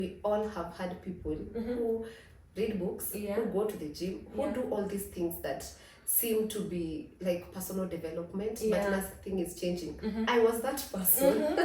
We all have had people who read books, who go to the gym, who do all these things that seem to be like personal development, but nothing is changing. I was that person.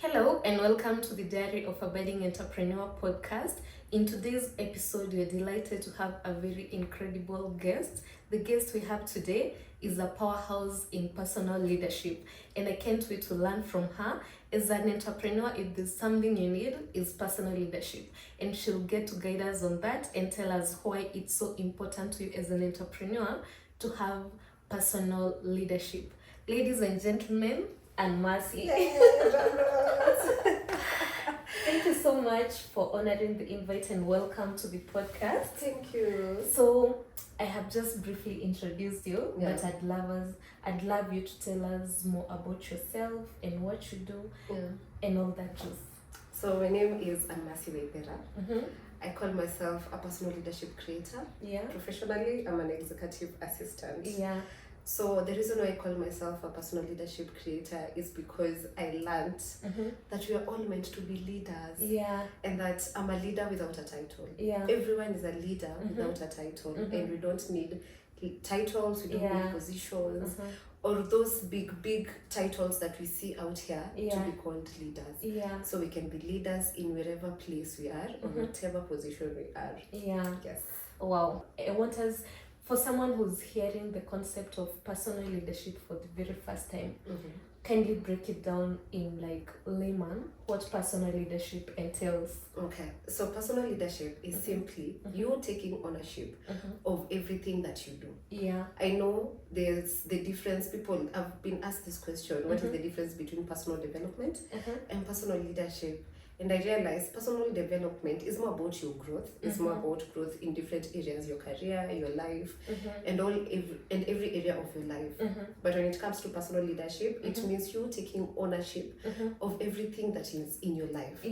Hello and welcome to the Diary of a Budding Entrepreneur podcast. In today's episode, we're delighted to have a very incredible guest. The guest we have today is a powerhouse in personal leadership, and I can't wait to learn from her. As an entrepreneur, if there's something you need, is personal leadership, and she'll get to guide us on that and tell us why it's so important to you as an entrepreneur to have personal leadership. Ladies and gentlemen, Annmercy. Thank you so much for honoring the invite and welcome to the podcast. Thank you. So I have just briefly introduced you, but I'd love you to tell us more about yourself and what you do and all that juice. So my name is Annmercy Waithera. I call myself a personal leadership creator. Professionally, I'm an executive assistant. So the reason why I call myself a personal leadership creator is because I learned that we are all meant to be leaders. And that I'm a leader without a title. Everyone is a leader without a title. And we don't need titles, we don't need positions, or those big titles that we see out here to be called leaders. So we can be leaders in wherever place we are or whatever position we are. Yes. Wow. I want us, for someone who's hearing the concept of personal leadership for the very first time, kindly break it down in like layman what personal leadership entails. Okay, so personal leadership is simply you taking ownership of everything that you do. I know there's the difference. People have been asked this question: what is the difference between personal development and personal leadership? And I realized personal development is more about your growth. It's more about growth in different areas, your career, your life, and every area of your life. But when it comes to personal leadership, it means you taking ownership of everything that is in your life.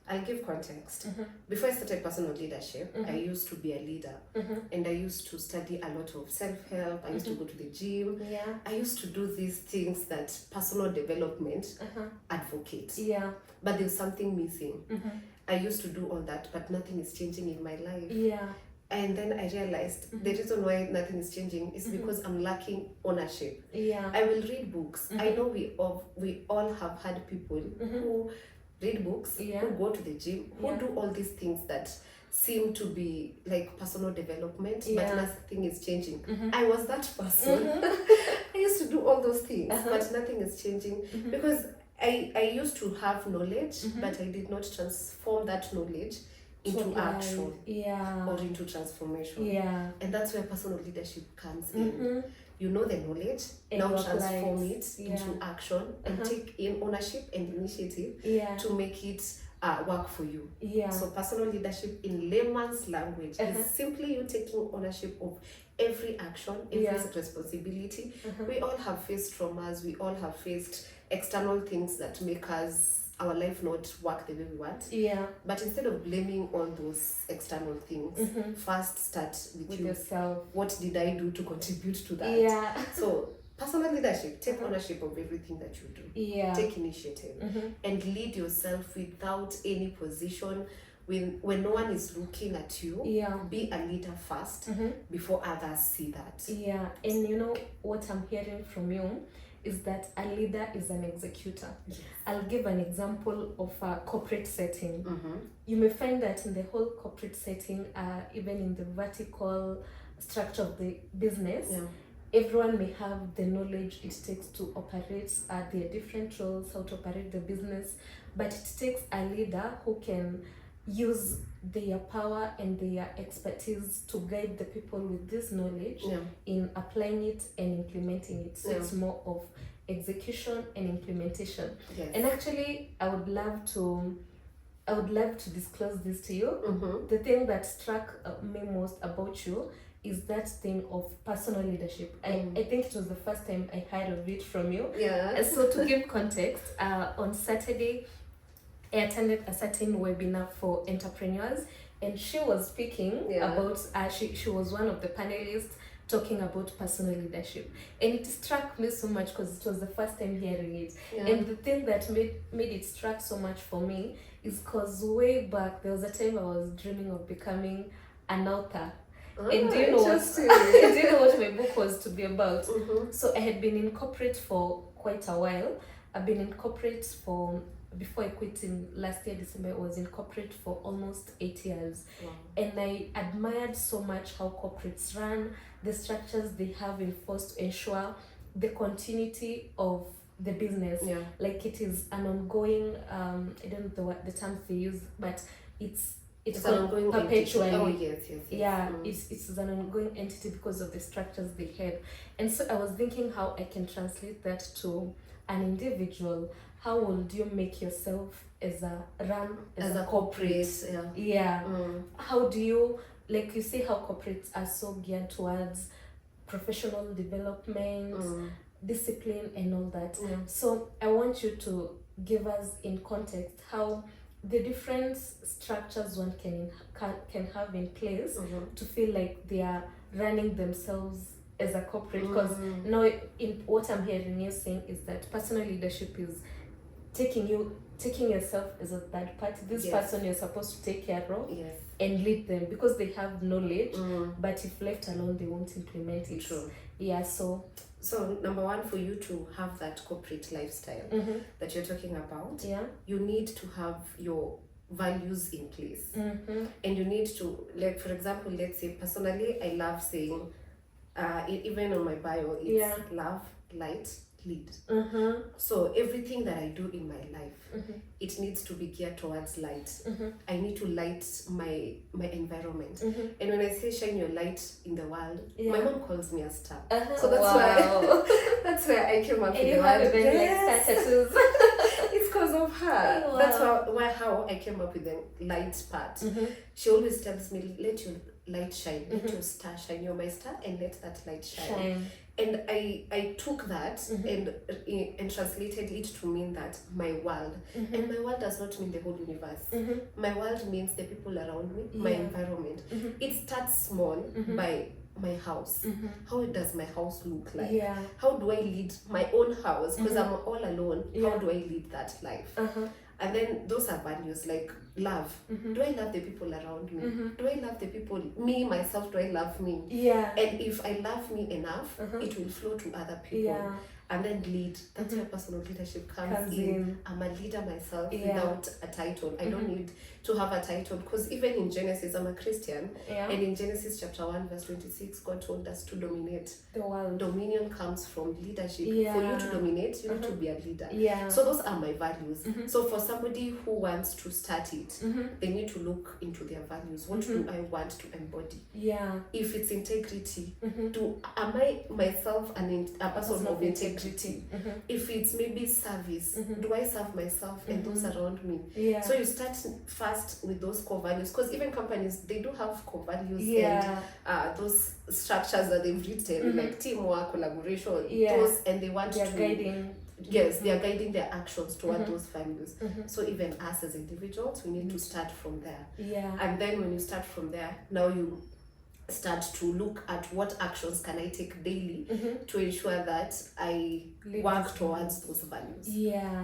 I'll give context. Before I started personal leadership, I used to be a leader. And I used to study a lot of self-help. I used to go to the gym. I used to do these things that personal development advocates. But there's something missing. I used to do all that, but nothing is changing in my life. And then I realized the reason why nothing is changing is because I'm lacking ownership. I will read books. I know we all have had people who read books, who go to the gym, who do all these things that seem to be like personal development, but nothing is changing. I was that person. I used to do all those things, but nothing is changing because I used to have knowledge, but I did not transform that knowledge into action or into transformation. And that's where personal leadership comes in. You know the knowledge, and now transform it into action and take in ownership and initiative to make it work for you. So personal leadership in layman's language is simply you taking ownership of every action, every responsibility. We all have faced traumas, we all have faced external things that make our life not work the way we want. But instead of blaming all those external things, first start with yourself. What did I do to contribute to that? So personal leadership, take ownership of everything that you do. Take initiative and lead yourself without any position. When no one is looking at you, be a leader first before others see that. And you know what I'm hearing from you is that a leader is an executor. I'll give an example of a corporate setting. You may find that in the whole corporate setting, even in the vertical structure of the business, everyone may have the knowledge it takes to operate their different roles, how to operate the business, but it takes a leader who can use their power and their expertise to guide the people with this knowledge in applying it and implementing it. So it's more of execution and implementation. And actually, I would love to disclose this to you. The thing that struck me most about you is that thing of personal leadership. I think it was the first time I heard of it from you. So to give context, on Saturday, I attended a certain webinar for entrepreneurs, and she was speaking about, she was one of the panelists talking about personal leadership, and it struck me so much because it was the first time hearing it. And the thing that made it struck so much for me is because way back there was a time I was dreaming of becoming an author. And do you know what my book was to be about? So I had been in corporate for quite a while. I've been in corporate for, before I quit in last year December, I was in corporate for almost 8 years. And I admired so much how corporates run, the structures they have enforced to ensure the continuity of the business. Like it is an ongoing, I don't know the terms they use, but it's an ongoing perpetually. It's an ongoing entity because of the structures they had. And so I was thinking how I can translate that to an individual. How would you make yourself as a corporate? How do you, like you say, how corporates are so geared towards professional development, discipline and all that. So I want you to give us in context how the different structures one can have in place to feel like they are running themselves as a corporate. Because now in what I'm hearing you saying is that personal leadership is taking yourself as a third party. This person you're supposed to take care of and lead them because they have knowledge, but if left alone they won't implement it. So number one, for you to have that corporate lifestyle that you're talking about, you need to have your values in place. And you need to, like, for example, let's say personally, I love saying, even on my bio, it's love, light, lead. So everything that I do in my life, it needs to be geared towards light. I need to light my environment. And when I say shine your light in the world, my mom calls me a star. So that's where I came up with the word. It's because of her. That's how I came up with the light part. She always tells me, let your light shine, let your star shine. You're my star, and let that light shine. And I took that and translated it to mean that my world. And my world does not mean the whole universe. My world means the people around me, my environment. It starts small by my house. How does my house look like? How do I lead my own house? Because I'm all alone. How do I lead that life? And then those are values like love. Do I love the people around me? Do I love the people, me, myself, do I love me? And if I love me enough, it will flow to other people. And then lead. That's where personal leadership comes in. I'm a leader myself without a title. I don't need to have a title, because even in Genesis, I'm a Christian, and in Genesis chapter 1 verse 26, God told us to dominate the world. Dominion comes from leadership. For you to dominate, you need to be a leader. So those are my values. So for somebody who wants to start it, they need to look into their values. What do I want to embody? If it's integrity, am I myself a person of integrity? If it's maybe service, do I serve myself and those around me? So you start first with those core values, because even companies, they do have core values and those structures that they've written, like teamwork, collaboration, those, and they want guiding. Yes, they are guiding their actions toward those values. So even us as individuals, we need to start from there. And then when you start from there, now you start to look at what actions can I take daily to ensure that I work towards those values.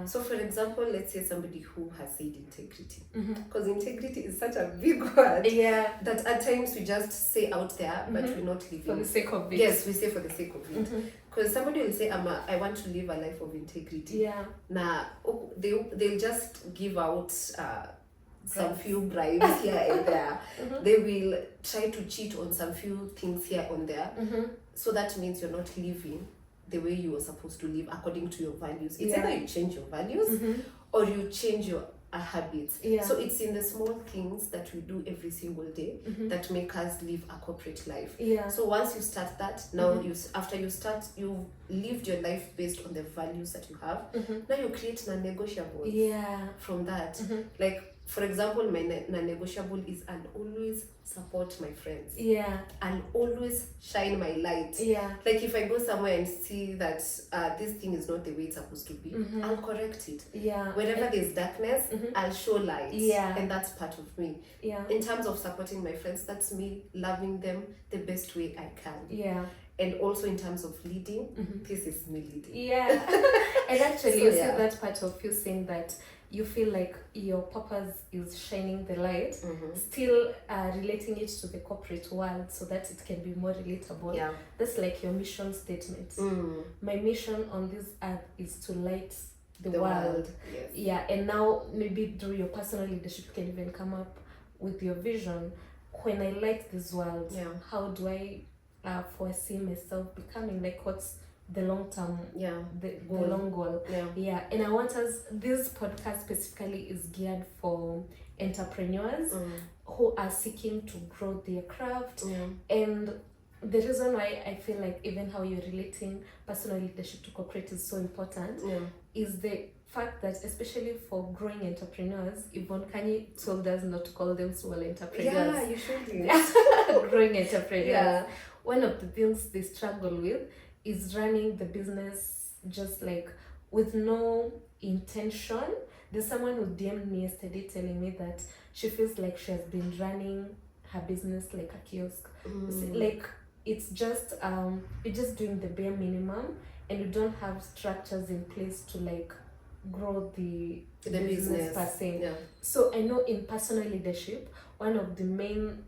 So for example, let's say somebody who has said integrity, because integrity is such a big word that at times we just say out there, but we're not living for the sake of it. Yes, we say for the sake of it. Because somebody will say, I want to live a life of integrity. Now, they'll just give out some few bribes here and there. They will try to cheat on some few things here and there. So that means you're not living the way you were supposed to live according to your values. It's either you change your values or you change your habits. So it's in the small things that we do every single day that make us live a corporate life. So once you start that, now after you've lived your life based on the values that you have, now you create non-negotiables from that. Like For example, my non-negotiable is I'll always support my friends. Yeah. I'll always shine my light. Yeah. Like if I go somewhere and see that this thing is not the way it's supposed to be, I'll correct it. Yeah. Wherever there's darkness, I'll show light. Yeah. And that's part of me. Yeah. In terms of supporting my friends, that's me loving them the best way I can. Yeah. And also in terms of leading, this is me leading. Yeah. And actually, so, you see that part of you saying that you feel like your purpose is shining the light, still relating it to the corporate world so that it can be more relatable. Yeah. That's like your mission statement. My mission on this earth is to light the world. Yes. Yeah, and now maybe through your personal leadership you can even come up with your vision. When I light this world, how do I foresee myself becoming? Like, what's the long term, the long goal? And I want us, this podcast specifically is geared for entrepreneurs who are seeking to grow their craft. And the reason why I feel like even how you're relating personal leadership to corporate is so important is the fact that, especially for growing entrepreneurs, Yvonne Kanye told us not to call them small entrepreneurs. Yeah, you should. Growing entrepreneurs. One of the things they struggle with is running the business just like with no intention. There's someone who DM'd me yesterday telling me that she feels like she has been running her business like a kiosk. Like it's just you're just doing the bare minimum and you don't have structures in place to like grow the business per se. So I know in personal leadership, one of the main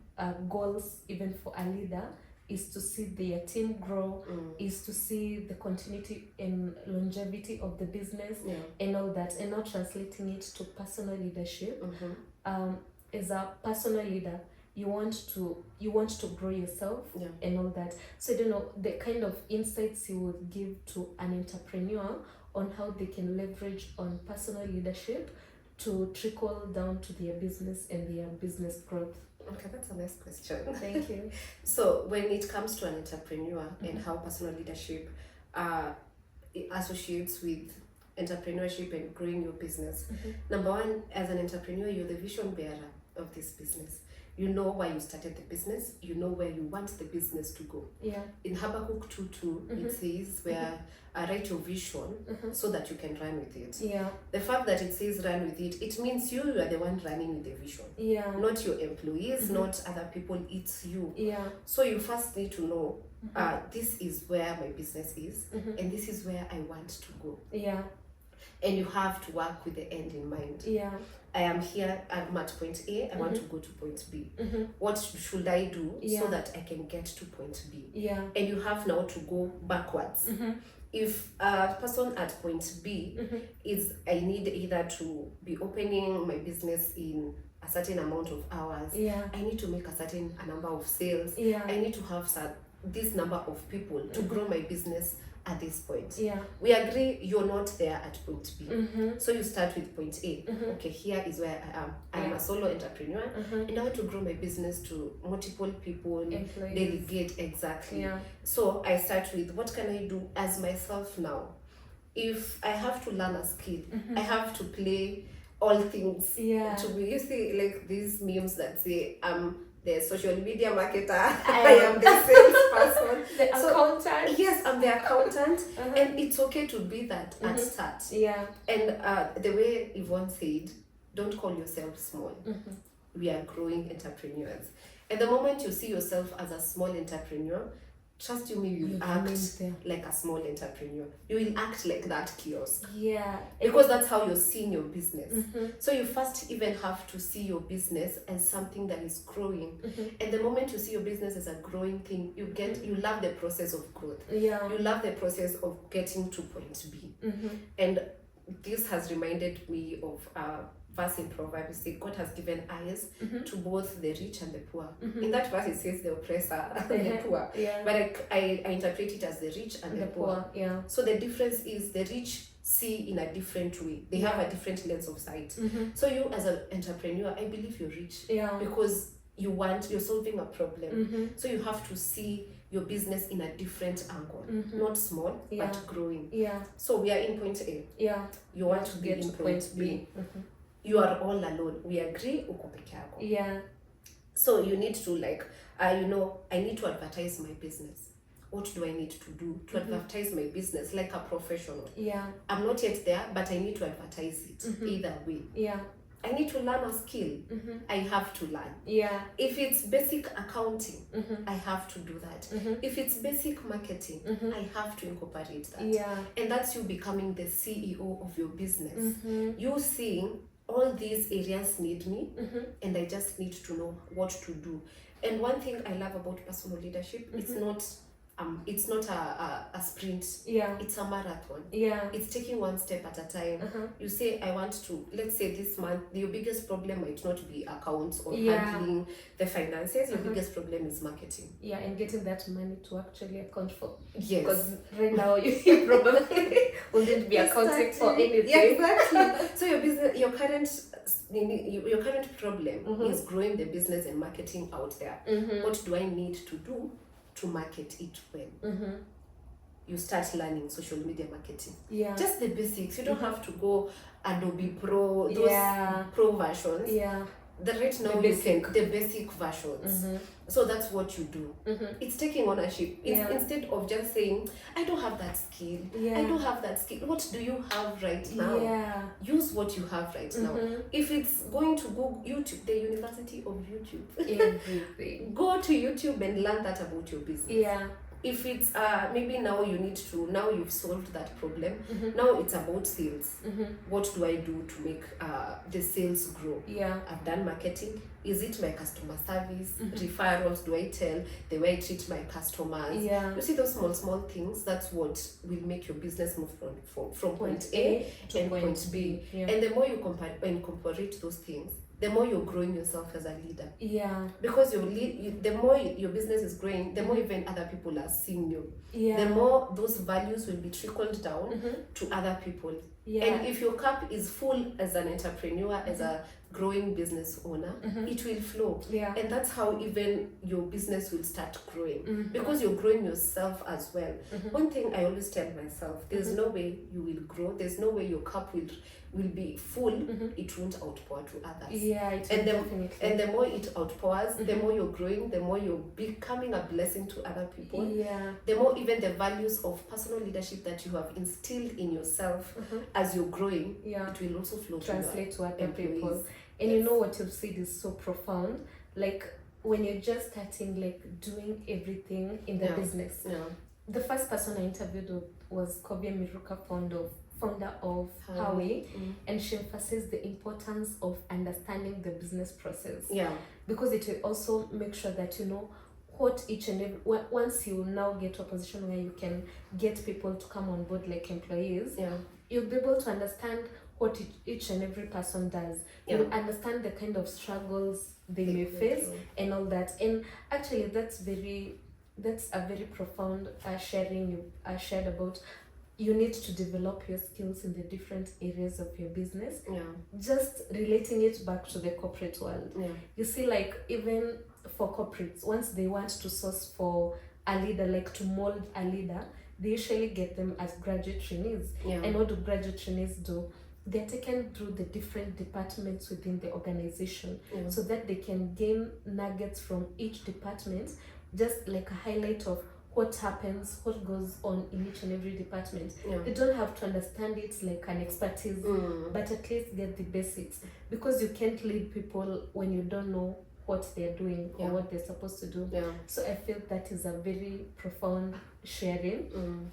goals even for a leader is to see their team grow, is to see the continuity and longevity of the business and all that, and not translating it to personal leadership. As a personal leader, you want to grow yourself and all that. So I don't know the kind of insights you would give to an entrepreneur on how they can leverage on personal leadership to trickle down to their business and their business growth. Okay, that's a nice question. Thank you. So when it comes to an entrepreneur and how personal leadership associates with entrepreneurship and growing your business, number one, as an entrepreneur, you're the vision bearer of this business. You know why you started the business. You know where you want the business to go. In Habakkuk 2:2, it says where write your vision so that you can run with it. The fact that it says run with it, it means you are the one running with the vision. Not your employees, not other people, it's you. So you first need to know this is where my business is and this is where I want to go. And you have to work with the end in mind. I am here, I'm at point A, I want to go to point B. What should I do so that I can get to point B? And you have now to go backwards. If a person at point B is, I need either to be opening my business in a certain amount of hours, I need to make a certain number of sales, I need to have this number of people to grow my business at this point. We agree you're not there at point B. So you start with point A. Okay, here is where I am. I am a solo entrepreneur and I want to grow my business to multiple people, delegate exactly. So I start with what can I do as myself now? If I have to learn a skill, I have to play all things to be. You see like these memes that say the social media marketer, I am the salesperson. The accountant. Yes, I'm the accountant. And it's okay to be that at start. And the way Yvonne said, don't call yourself small. We are growing entrepreneurs. And the moment you see yourself as a small entrepreneur, trust you me, you will act like a small entrepreneur. You will act like that kiosk. Because that's how you're seeing your business. So you first even have to see your business as something that is growing. And the moment you see your business as a growing thing, you love the process of growth. You love the process of getting to point B. And this has reminded me of verse in Proverbs. God has given eyes to both the rich and the poor. In that verse it says the oppressor and the poor. But I interpret it as the rich and the poor. So the difference is the rich see in a different way. They have a different lens of sight. So you as an entrepreneur, I believe you're rich because you're solving a problem. So you have to see your business in a different angle, not small but growing. So we are in point A. You want to be in point B. you are all alone. We agree, uko peke yako. Yeah. So you need to like, I need to advertise my business. What do I need to do to advertise my business like a professional? Yeah. I'm not yet there, but I need to advertise it either way. Yeah. I need to learn a skill. I have to learn. Yeah. If it's basic accounting, I have to do that. If it's basic marketing, I have to incorporate that. Yeah. And that's you becoming the CEO of your business. You seeing all these areas need me, and I just need to know what to do. And one thing I love about personal leadership, it's not a sprint. Yeah. It's a marathon. Yeah. It's taking one step at a time. You say, I want to, let's say this month, your biggest problem might not be accounts or handling the finances. Your biggest problem is marketing. Yeah, and getting that money to actually account for. Yes. Because right now you probably wouldn't be accounting for anything. Yeah, exactly. So your business, your current problem is growing the business and marketing out there. What do I need to do to market it well? You start learning social media marketing. Yeah. Just the basics. You don't have to go Adobe Pro, those pro versions. Yeah. Right now you can the basic versions. So that's what you do. It's taking ownership. It's instead of just saying, I don't have that skill. I don't have that skill. What do you have right now? Yeah. Use what you have right now. If it's going to go YouTube, the University of YouTube. Everything. Go to YouTube and learn that about your business. Yeah. If it's maybe now you've solved that problem. Now it's about sales. What do I do to make the sales grow? Yeah. I've done marketing. Is it my customer service? Referrals? Do I tell the way I treat my customers? Yeah. You see those small things, that's what will make your business move from point A to point B. Yeah. And the more you incorporate those things, the more you're growing yourself as a leader. Yeah. Because the more your business is growing, the more even other people are seeing you. Yeah. The more those values will be trickled down to other people. Yeah. And if your cup is full as an entrepreneur, as a growing business owner, it will flow. Yeah. And that's how even your business will start growing. Because you're growing yourself as well. One thing I always tell myself, there's no way you will grow, there's no way your cup will be full, it won't outpour to others. Yeah, it will definitely. And the more it outpours, the more you're growing, the more you're becoming a blessing to other people. Yeah. The more even the values of personal leadership that you have instilled in yourself as you're growing, it will also flow translate to other employees. people. And you know what you've said is so profound. Like when you're just starting, like doing everything in the business. Yeah. The first person I interviewed was Kobe Miruka, founder of Huawei, and she emphasized the importance of understanding the business process. Yeah. Because it will also make sure that you know what each and every, once you now get to a position where you can get people to come on board like employees, you'll be able to understand what each and every person does. You'll understand the kind of struggles they may face and all that. And actually that's a very profound sharing you shared about. You need to develop your skills in the different areas of your business. Yeah. Just relating it back to the corporate world. Yeah. You see, like even for corporates, once they want to source for a leader, like to mold a leader, they usually get them as graduate trainees. Yeah. And what do graduate trainees do? They're taken through the different departments within the organization so that they can gain nuggets from each department, just like a highlight of what happens, what goes on in each and every department. Yeah. They don't have to understand it like an expertise, but at least get the basics. Because you can't lead people when you don't know what they're doing or what they're supposed to do. Yeah. So I feel that is a very profound sharing.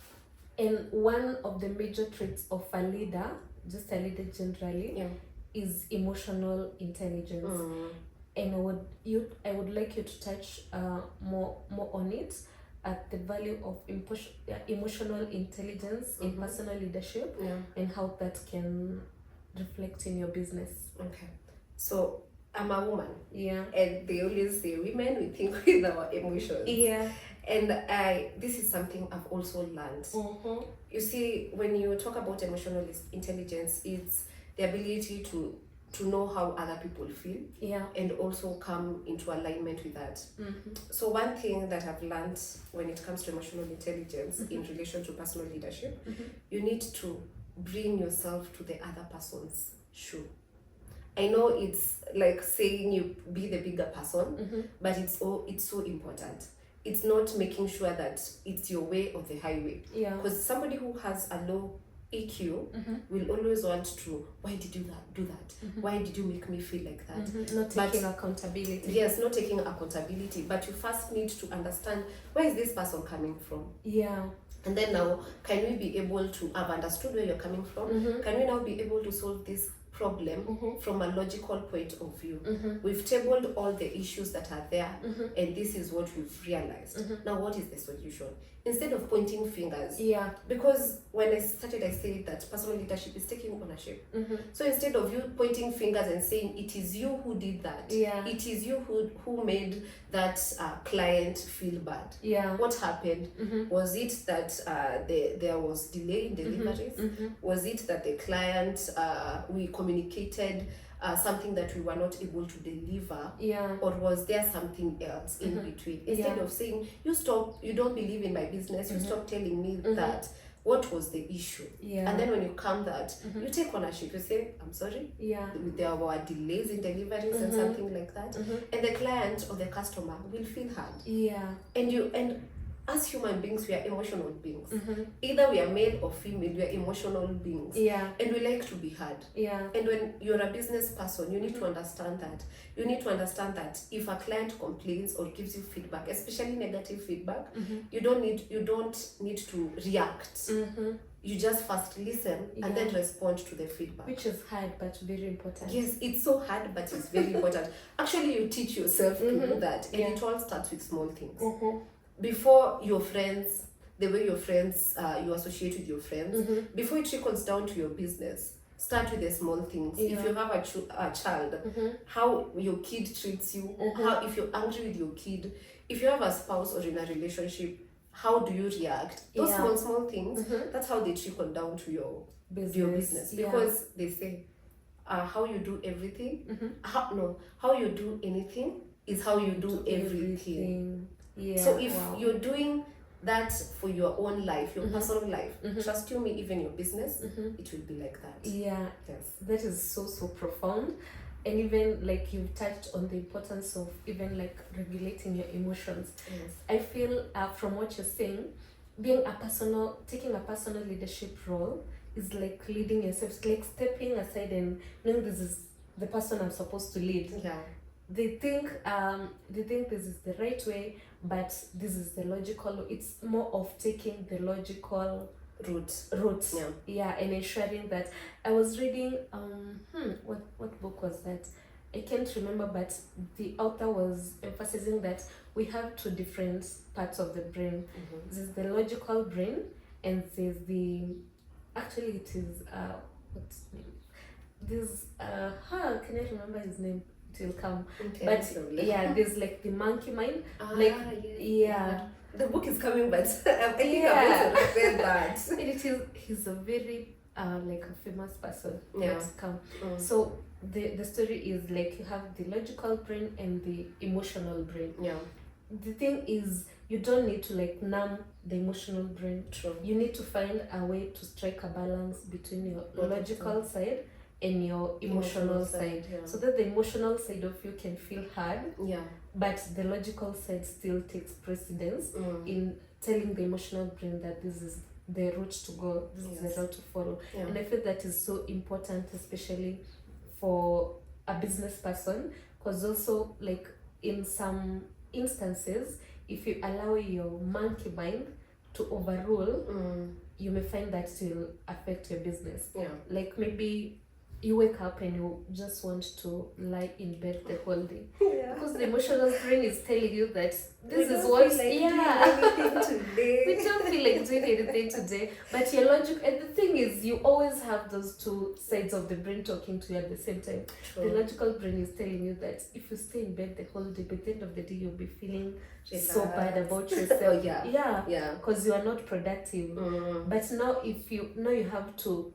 And one of the major traits of a leader, just a leader generally, is emotional intelligence. And I would like you to touch more on it, at the value of emotional intelligence in personal leadership and how that can reflect in your business. Okay. So I'm a woman. Yeah. And they always say women, we think with our emotions. Yeah. And this is something I've also learned. You see, when you talk about emotional intelligence, it's the ability to know how other people feel and also come into alignment with that. So one thing that I've learned when it comes to emotional intelligence in relation to personal leadership, you need to bring yourself to the other person's shoe. I know it's like saying you be the bigger person, but it's so important. It's not making sure that it's your way or the highway. Because somebody who has a low EQ will always want to, why did you do that? Why did you make me feel like that? Not taking accountability. Yes, not taking accountability. But you first need to understand, where is this person coming from? And then now, can we be able to have understood where you're coming from? Can we now be able to solve this problem from a logical point of view? We've tabled all the issues that are there, and this is what we've realized. Now, what is the solution? Instead of pointing fingers, because when I started, I said that personal leadership is taking ownership. So instead of you pointing fingers and saying it is you who did that, it is you who made that client feel bad. What happened? Was it that there was delay in deliveries? Was it that the client, we communicated something that we were not able to deliver, or was there something else in between? Instead of saying, you don't believe in my business, you stop telling me that, what was the issue? And then when you come that, you take ownership, you say, I'm sorry, there were delays in deliveries and something like that, and the client or the customer will feel hard. And as human beings, we are emotional beings. Either we are male or female, we are emotional beings. And we like to be heard. And when you're a business person, you need to understand that. You need to understand that if a client complains or gives you feedback, especially negative feedback, you don't need to react. You just first listen and then respond to the feedback. Which is hard but very important. Yes, it's so hard but it's very important. Actually, you teach yourself to do that, and it all starts with small things. Before your friends, the way your friends, you associate with your friends, before it trickles down to your business, start with the small things. If you have a child, how your kid treats you, how, if you're angry with your kid, if you have a spouse or in a relationship, how do you react? Those small things, that's how they trickle down to your business. Because they say, how you do everything, how you do anything is how you do everything. So if you're doing that for your own life, your personal life, trust you me, even your business, it will be like that. Yes. That is so profound. And even like you've touched on the importance of even like regulating your emotions. I feel from what you're saying, taking a personal leadership role is like leading yourself, like stepping aside and knowing this is the person I'm supposed to lead. They think this is the right way, but this is the logical. It's more of taking the logical route. And ensuring that. I was reading what book was that? I can't remember, but the author was emphasizing that we have two different parts of the brain. There's the logical brain, and there's actually it is what's his name? This can I remember his name? It will come. But there's like the monkey mind. The book is coming, but I think I've also read that. And he's a very like a famous person that's come. So the story is like you have the logical brain and the emotional brain. The thing is, you don't need to like numb the emotional brain. You need to find a way to strike a balance between your logical side and your emotional side, so that the emotional side of you can feel hard, but the logical side still takes precedence in telling the emotional brain that this is the route to go, this is the route to follow. And I feel that is so important, especially for a business person, because also like in some instances, if you allow your monkey mind to overrule, you may find that it will affect your business. Like maybe you wake up and you just want to lie in bed the whole day, because the emotional brain is telling you that this is what we don't feel like doing anything today, but your logic, and the thing is, you always have those two sides of the brain talking to you at the same time. The logical brain is telling you that if you stay in bed the whole day, by the end of the day you'll be feeling so bad about yourself. Because you are not productive. But now you have to,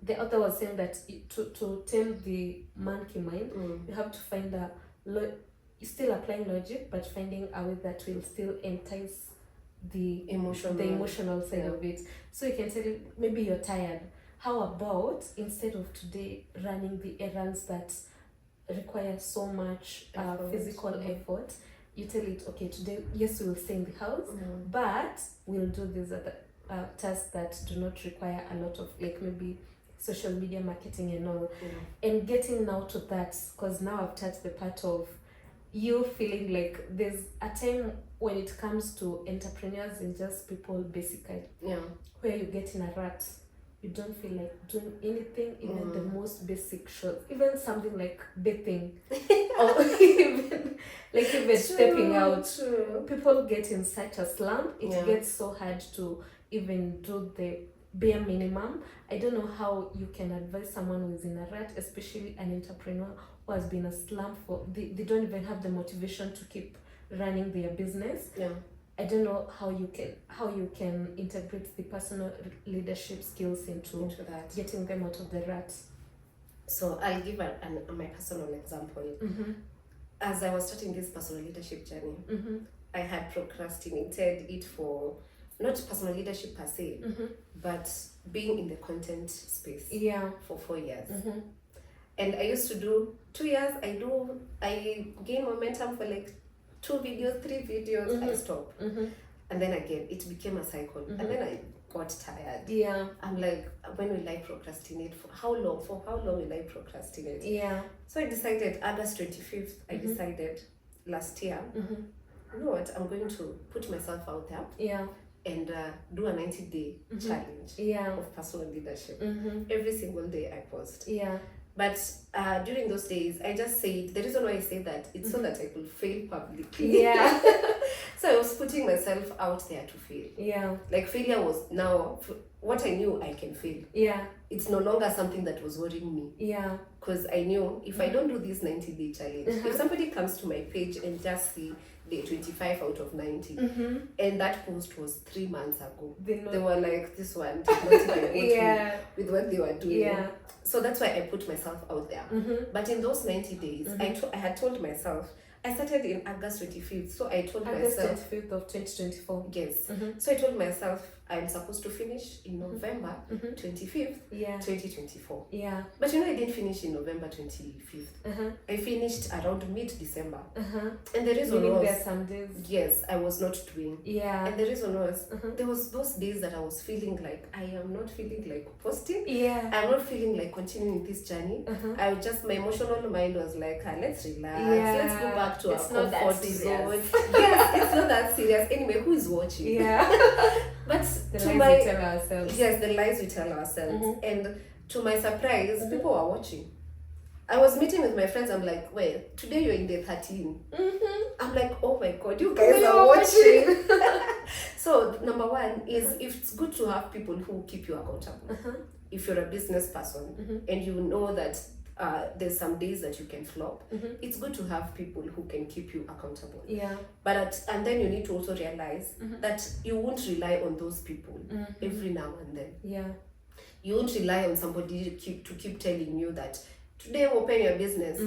the author was saying that to tame the monkey mind, you have to find still applying logic, but finding a way that will still entice the emotional side of it. So you can tell maybe you're tired. How about instead of today running the errands that require so much physical effort. You tell it, okay, today, yes, we will stay in the house, but we'll do these other tasks that do not require a lot of, like, maybe social media marketing and all. And getting now to that, because now I've touched the part of you feeling like there's a time when it comes to entrepreneurs and just people basically, where you get in a rut. You don't feel like doing anything, even the most basic chores, even something like bathing, or even stepping out. People get in such a slump. It gets so hard to even do the bare minimum. I don't know how you can advise someone who is in a rut, especially an entrepreneur who has been a slump for, they don't even have the motivation to keep running their business. I don't know how you can integrate the personal leadership skills into that, getting them out of the rut. So I'll give my personal example. As I was starting this personal leadership journey, I had procrastinated it for not personal leadership per se, but being in the content space for 4 years. And I used to do 2 years, I gain momentum for like 2 videos, 3 videos, I stop. And then again, it became a cycle. And then I got tired. I'm like, when will I procrastinate? For how long will I procrastinate? So I decided, August 25th, I decided last year, you know what, I'm going to put myself out there. And do a 90-day challenge of personal leadership. Every single day I post. But during those days, I just said, the reason why I say that, it's so that I could fail publicly. So I was putting myself out there to fail. Like, failure was now, what I knew I can fail. It's no longer something that was worrying me. Because I knew, if I don't do this 90-day challenge, if somebody comes to my page and just see day 25 out of 90, and that post was 3 months ago, they were like, this one did not even me with what they were doing. So that's why I put myself out there. But in those 90 days, I had told myself, I started in August 25th, so I told myself... August 25th of 2024. Yes. So I told myself, I'm supposed to finish in November 25th, 2024. But you know, I didn't finish in November 25th. I finished around mid-December. And the reason was... there some days. Yes, I was not doing. And the reason was, there was those days that I was feeling like, I am not feeling like posting. I'm not feeling like continuing this journey. My emotional mind was like, let's relax. Let's go back to our comfort zone. Yes, it's not that serious. Anyway, who is watching? But the lies we tell ourselves. Yes, the lies we tell ourselves. And to my surprise, people were watching. I was meeting with my friends. I'm like, wait, today you're in day 13. I'm like, oh my God, you guys are watching. So number one is, if it's good to have people who keep you accountable. If you're a business person and you know that there's some days that you can flop, it's good to have people who can keep you accountable. And then you need to also realize that you won't rely on those people every now and then. You won't rely on somebody to keep telling you that today open your business.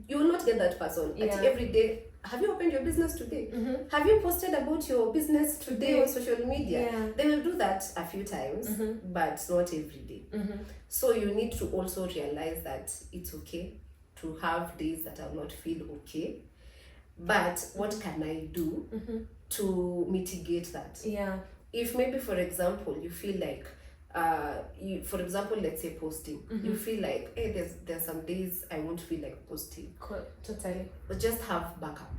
You will not get that person at every day. Have you opened your business today? Have you posted about your business today on social media? They will do that a few times, but not every day. So you need to also realize that it's okay to have days that I will not feel okay, but what can I do to mitigate that? If maybe, for example, you feel like for example, let's say posting, you feel like, hey, there's some days I won't feel like posting. Totally. But just have backup.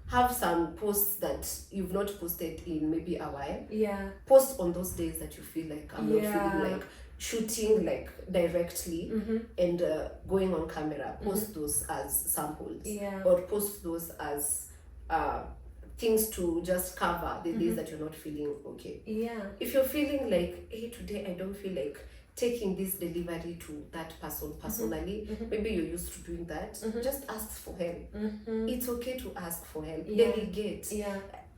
Have some posts that you've not posted in maybe a while. Post on those days that you feel like I'm not feeling like shooting like directly and going on camera. Post those as samples, or post those as things to just cover the days that you're not feeling okay. If you're feeling like, hey, today I don't feel like taking this delivery to that person personally, maybe you're used to doing that, just ask for help. It's okay to ask for help. Delegate.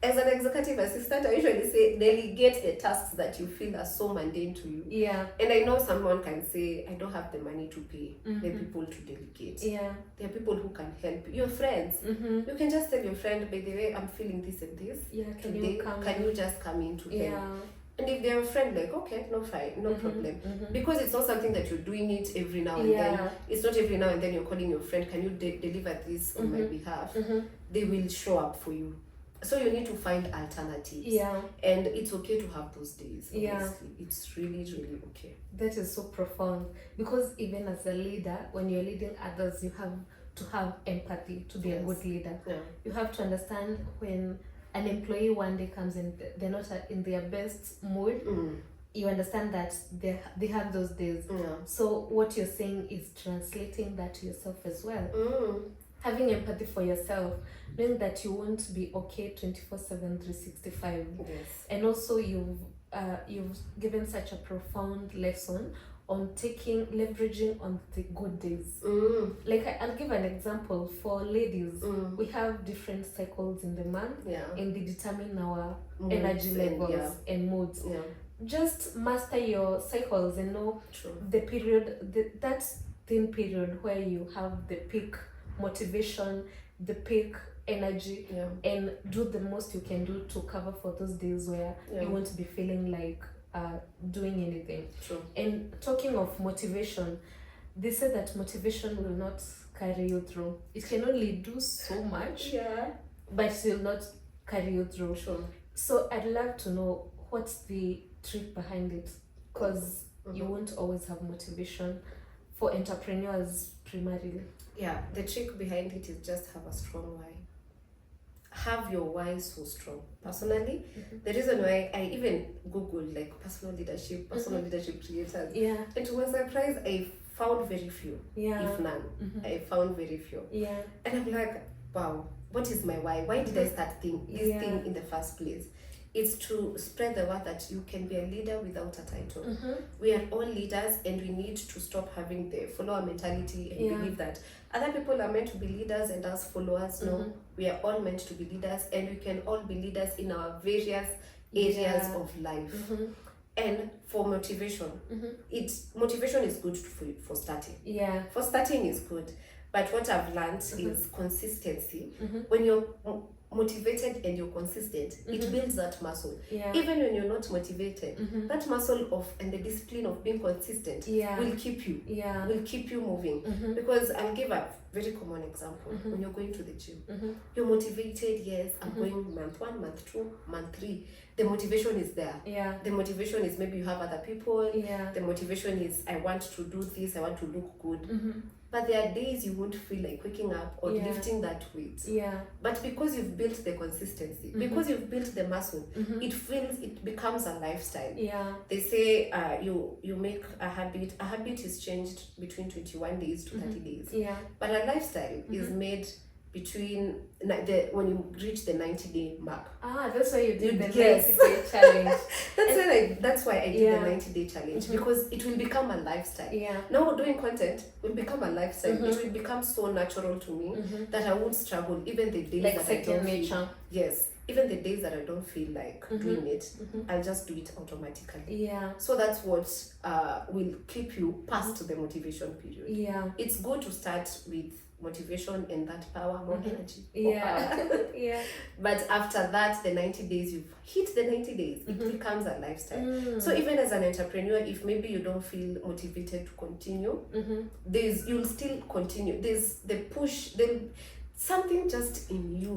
As an executive assistant, I usually say delegate the tasks that you feel are so mundane to you. And I know someone can say, I don't have the money to pay the people to delegate. There are people who can help you. Your friends. You can just tell your friend, by the way, I'm feeling this and this. Can you just come in to help? And if they're a friend, like, okay, no problem. Because it's not something that you're doing it every now and then. It's not every now and then you're calling your friend, can you deliver this on my behalf? They will show up for you. So you need to find alternatives. And it's okay to have those days. Honestly. It's really, really okay. That is so profound. Because even as a leader, when you're leading others, you have to have empathy to be a good leader. You have to understand when an employee one day comes in, they're not in their best mood. You understand that they have those days. So what you're saying is translating that to yourself as well. Having empathy for yourself, knowing that you won't be okay 24/7, 365. And also you've given such a profound lesson on leveraging on the good days. Like I'll give an example for ladies. We have different cycles in the month, and they determine our energy levels and moods. Just master your cycles and know the period, that thin period where you have the peak motivation, the peak energy, and do the most you can do to cover for those days where you won't be feeling like doing anything. And talking of motivation, they say that motivation will not carry you through. It can only do so much, but it will not carry you through. So I'd love to know what's the trick behind it, because you won't always have motivation for entrepreneurs primarily. The trick behind it is just have a strong why. Have your why so strong. Personally, the reason why I even googled like personal leadership creators, and to my surprise, I found very few, if none. I found very few. And I'm like, wow, what is my why? Why did I start this thing in the first place? It's to spread the word that you can be a leader without a title. We are all leaders, and we need to stop having the follower mentality and believe that other people are meant to be leaders and us followers. No, we are all meant to be leaders, and we can all be leaders in our various areas of life. And for motivation, motivation is good for starting. For starting is good, but what I've learned is consistency. When you're motivated and you're consistent, it builds that muscle. Even when you're not motivated, that muscle and the discipline of being consistent will keep you moving. Because I'll give a very common example. When you're going to the gym, you're motivated. I'm going month 1, month 2, month 3. The motivation is there. The motivation is maybe you have other people. The motivation is I want to do this, I want to look good. But there are days you won't feel like waking up or lifting that weight. But because you've built the consistency, because you've built the muscle, it becomes a lifestyle. They say you make a habit. A habit is changed between 21 days to 30 days. But a lifestyle is made between when you reach the 90-day mark. That's why you did the 90-day challenge. That's why I did the 90-day challenge, because it will become a lifestyle. Now doing content will become a lifestyle. It will become so natural to me that I won't struggle even the days that I don't feel. Even the days that I don't feel like doing it, I'll just do it automatically. So that's what will keep you past the motivation period. It's good to start with motivation and that power, more energy. But after that, the 90 days, you've hit the 90 days, it becomes a lifestyle. So even as an entrepreneur, if maybe you don't feel motivated to continue, you'll still continue. There's the push, something just in you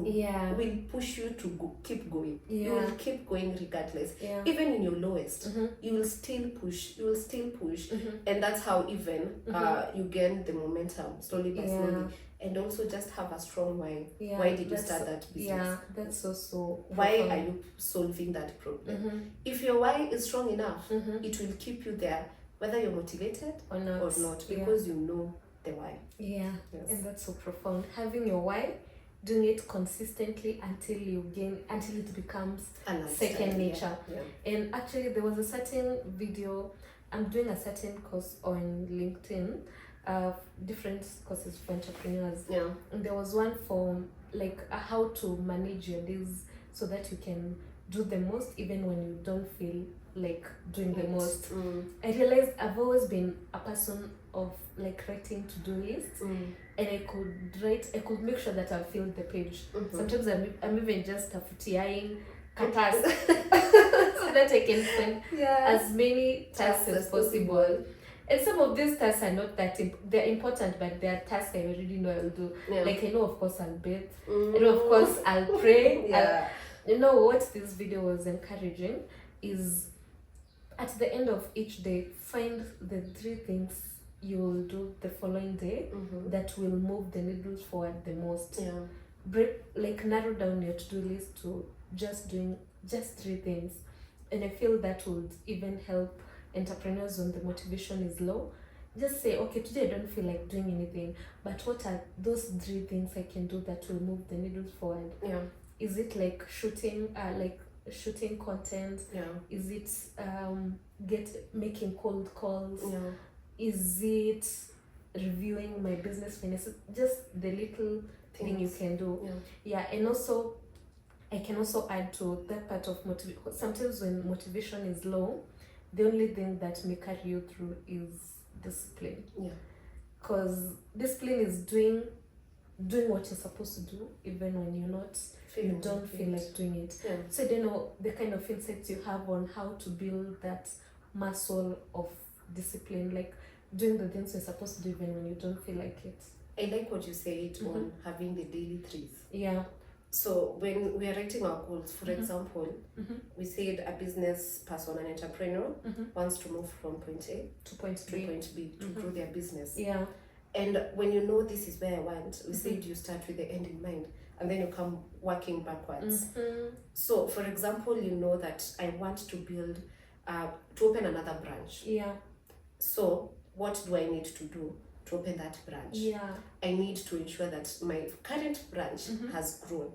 will push you to keep going. You will keep going regardless. Even in your lowest, you will still push. And that's how even you gain the momentum slowly by slowly. And also just have a strong why. Why did you start that business? That's also why are you solving that problem? If your why is strong enough, it will keep you there, whether you're motivated or not, because you know the why. And that's so profound. Having your why, doing it consistently until it becomes second nature. And actually there was a certain video, I'm doing a certain course on LinkedIn, different courses for entrepreneurs, and there was one for like how to manage your days so that you can do the most even when you don't feel like doing the most. I realized I've always been a person of like writing to-do lists, and I could make sure that I've filled the page. Sometimes I'm even just futiaing katas so that I can find as many tasks as possible. And some of these tasks are not that they're important, but they are tasks I already know I'll do. Like I know, of course, I'll bathe. I know, of course, I'll pray. You know what this video was encouraging is at the end of each day, find the 3 things you will do the following day that will move the needles forward the most. Narrow down your to-do list to just doing just 3 things. And I feel that would even help entrepreneurs when the motivation is low. Just say, okay, today I don't feel like doing anything, but what are those 3 things I can do that will move the needles forward? Is it like shooting content? Is it making cold calls? Is it reviewing my business finances? Just the little thing you can do. And also I can also add to that part of motivation. Sometimes when motivation is low, the only thing that may carry you through is discipline. Because discipline is doing what you're supposed to do even when you don't feel like doing it. So I don't know the kind of insights you have on how to build that muscle of discipline, like doing the things you're supposed to do even when you don't feel like it. I like what you said on having the daily 3s. So when we are writing our goals, for example, we said a business person, an entrepreneur, wants to move from point A to point B to grow their business. And when you know this is where I want, we said you start with the end in mind, and then you come working backwards. So for example, you know that I want to build, to open another branch. So what do I need to do to open that branch? I need to ensure that my current branch has grown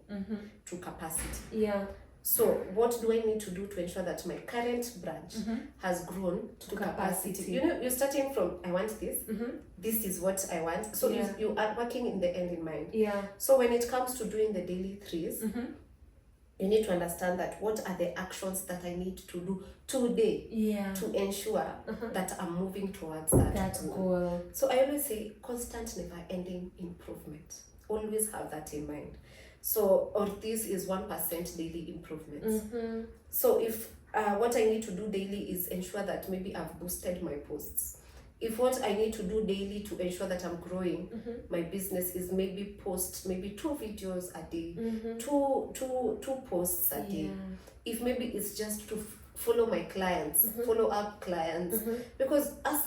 to capacity. So what do I need to do to ensure that my current branch has grown to capacity? You know, you're starting from, I want this, this is what I want. So you are working in the end in mind. So when it comes to doing the daily 3s, you need to understand that what are the actions that I need to do today to ensure that I'm moving towards that goal. So I always say constant, never-ending improvement. Always have that in mind. So, or this is 1% daily improvements. So if what I need to do daily is ensure that maybe I've boosted my posts. If what I need to do daily to ensure that I'm growing my business is maybe post 2 videos a day, two posts a day. If maybe it's just to follow my clients, follow up clients, because as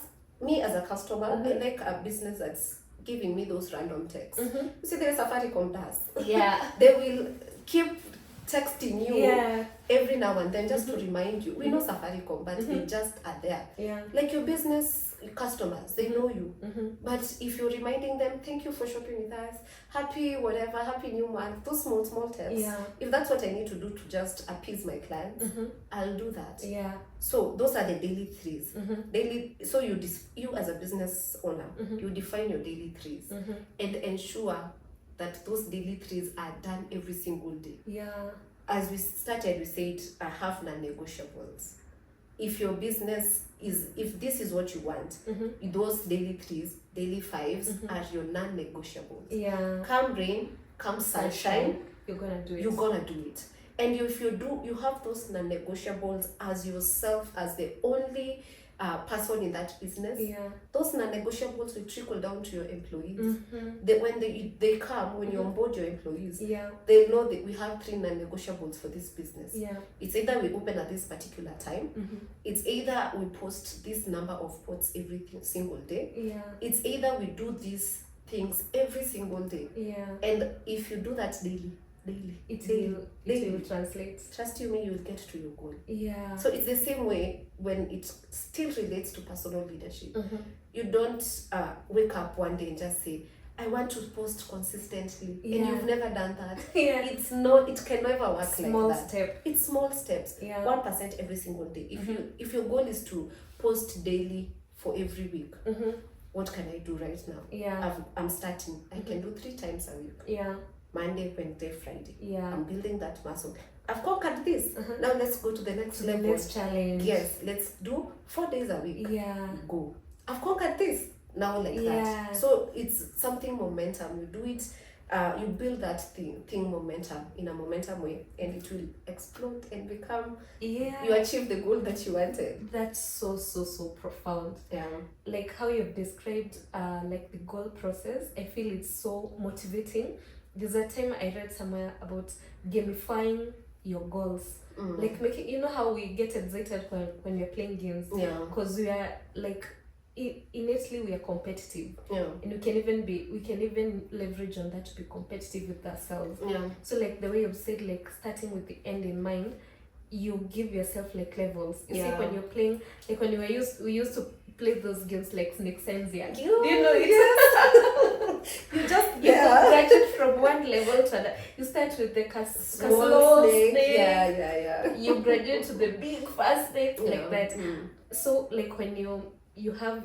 a customer, I like a business that's giving me those random texts. You see, the Safaricom does. They will keep texting you every now and then just to remind you. We know Safaricom, but they just are there. Like your business customers, they know you. But if you're reminding them, thank you for shopping with us, happy whatever, happy new month, those small texts. If that's what I need to do to just appease my clients, I'll do that. So those are the daily 3s. Daily. So you as a business owner, you define your daily 3s and ensure that those daily 3s are done every single day. As we started, we said have non-negotiables. If your business is, if this is what you want, those daily 3s, daily 5s are your non-negotiables. Come rain, come sunshine, you're gonna do it. And if you have those non-negotiables as yourself, as the only person in that business, those non-negotiables will trickle down to your employees. When they come, when you onboard your employees, they know that we have 3 non-negotiables for this business. It's either we open at this particular time, it's either we post this number of posts every single day, it's either we do these things every single day. And if you do that daily, it will translate. Trust you me, you will get to your goal. So it's the same way when it still relates to personal leadership. You don't wake up one day and just say, I want to post consistently, and you've never done that. It can never work small like that. Step. It's small steps. 1% every single day. If your goal is to post daily for every week, what can I do right now? I'm starting. I can do 3 times a week. Monday, Wednesday, Friday. I'm building that muscle. I've conquered this. Now let's go to the next level. Next challenge. Yes, let's do 4 days a week. Go. I've conquered this. Now like that. So it's something momentum. You do it you build that thing momentum in a momentum way, and it will explode and become, you achieve the goal that you wanted. That's so profound. Yeah. Like how you've described like the goal process, I feel it's so motivating. There's a time I read somewhere about gamifying your goals. Like making, you know how we get excited when we're playing games, because we are like innately we are competitive, and we can even leverage on that to be competitive with ourselves. So like the way you've said, like starting with the end in mind, you give yourself like levels. You see, when you're playing, like when we used to play those games like Snake Sense, do you know it? You graduate from one level to another. You start with the small snake. You graduate to the big fast snake, like that. So like when you have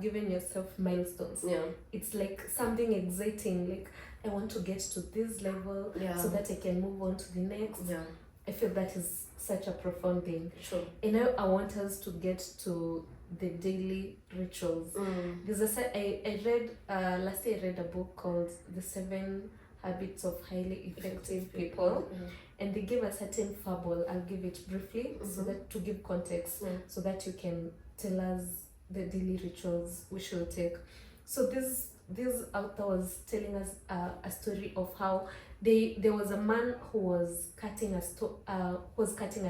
given yourself milestones, it's like something exciting, like I want to get to this level so that I can move on to the next. I feel that is such a profound thing. And now I want us to get to the daily rituals. There's I read last year I read a book called The 7 Habits of Highly Effective People, and they give a certain fable. I'll give it briefly so that to give context, so that you can tell us the daily rituals we should take. So this author was telling us a story of how there was a man who was cutting a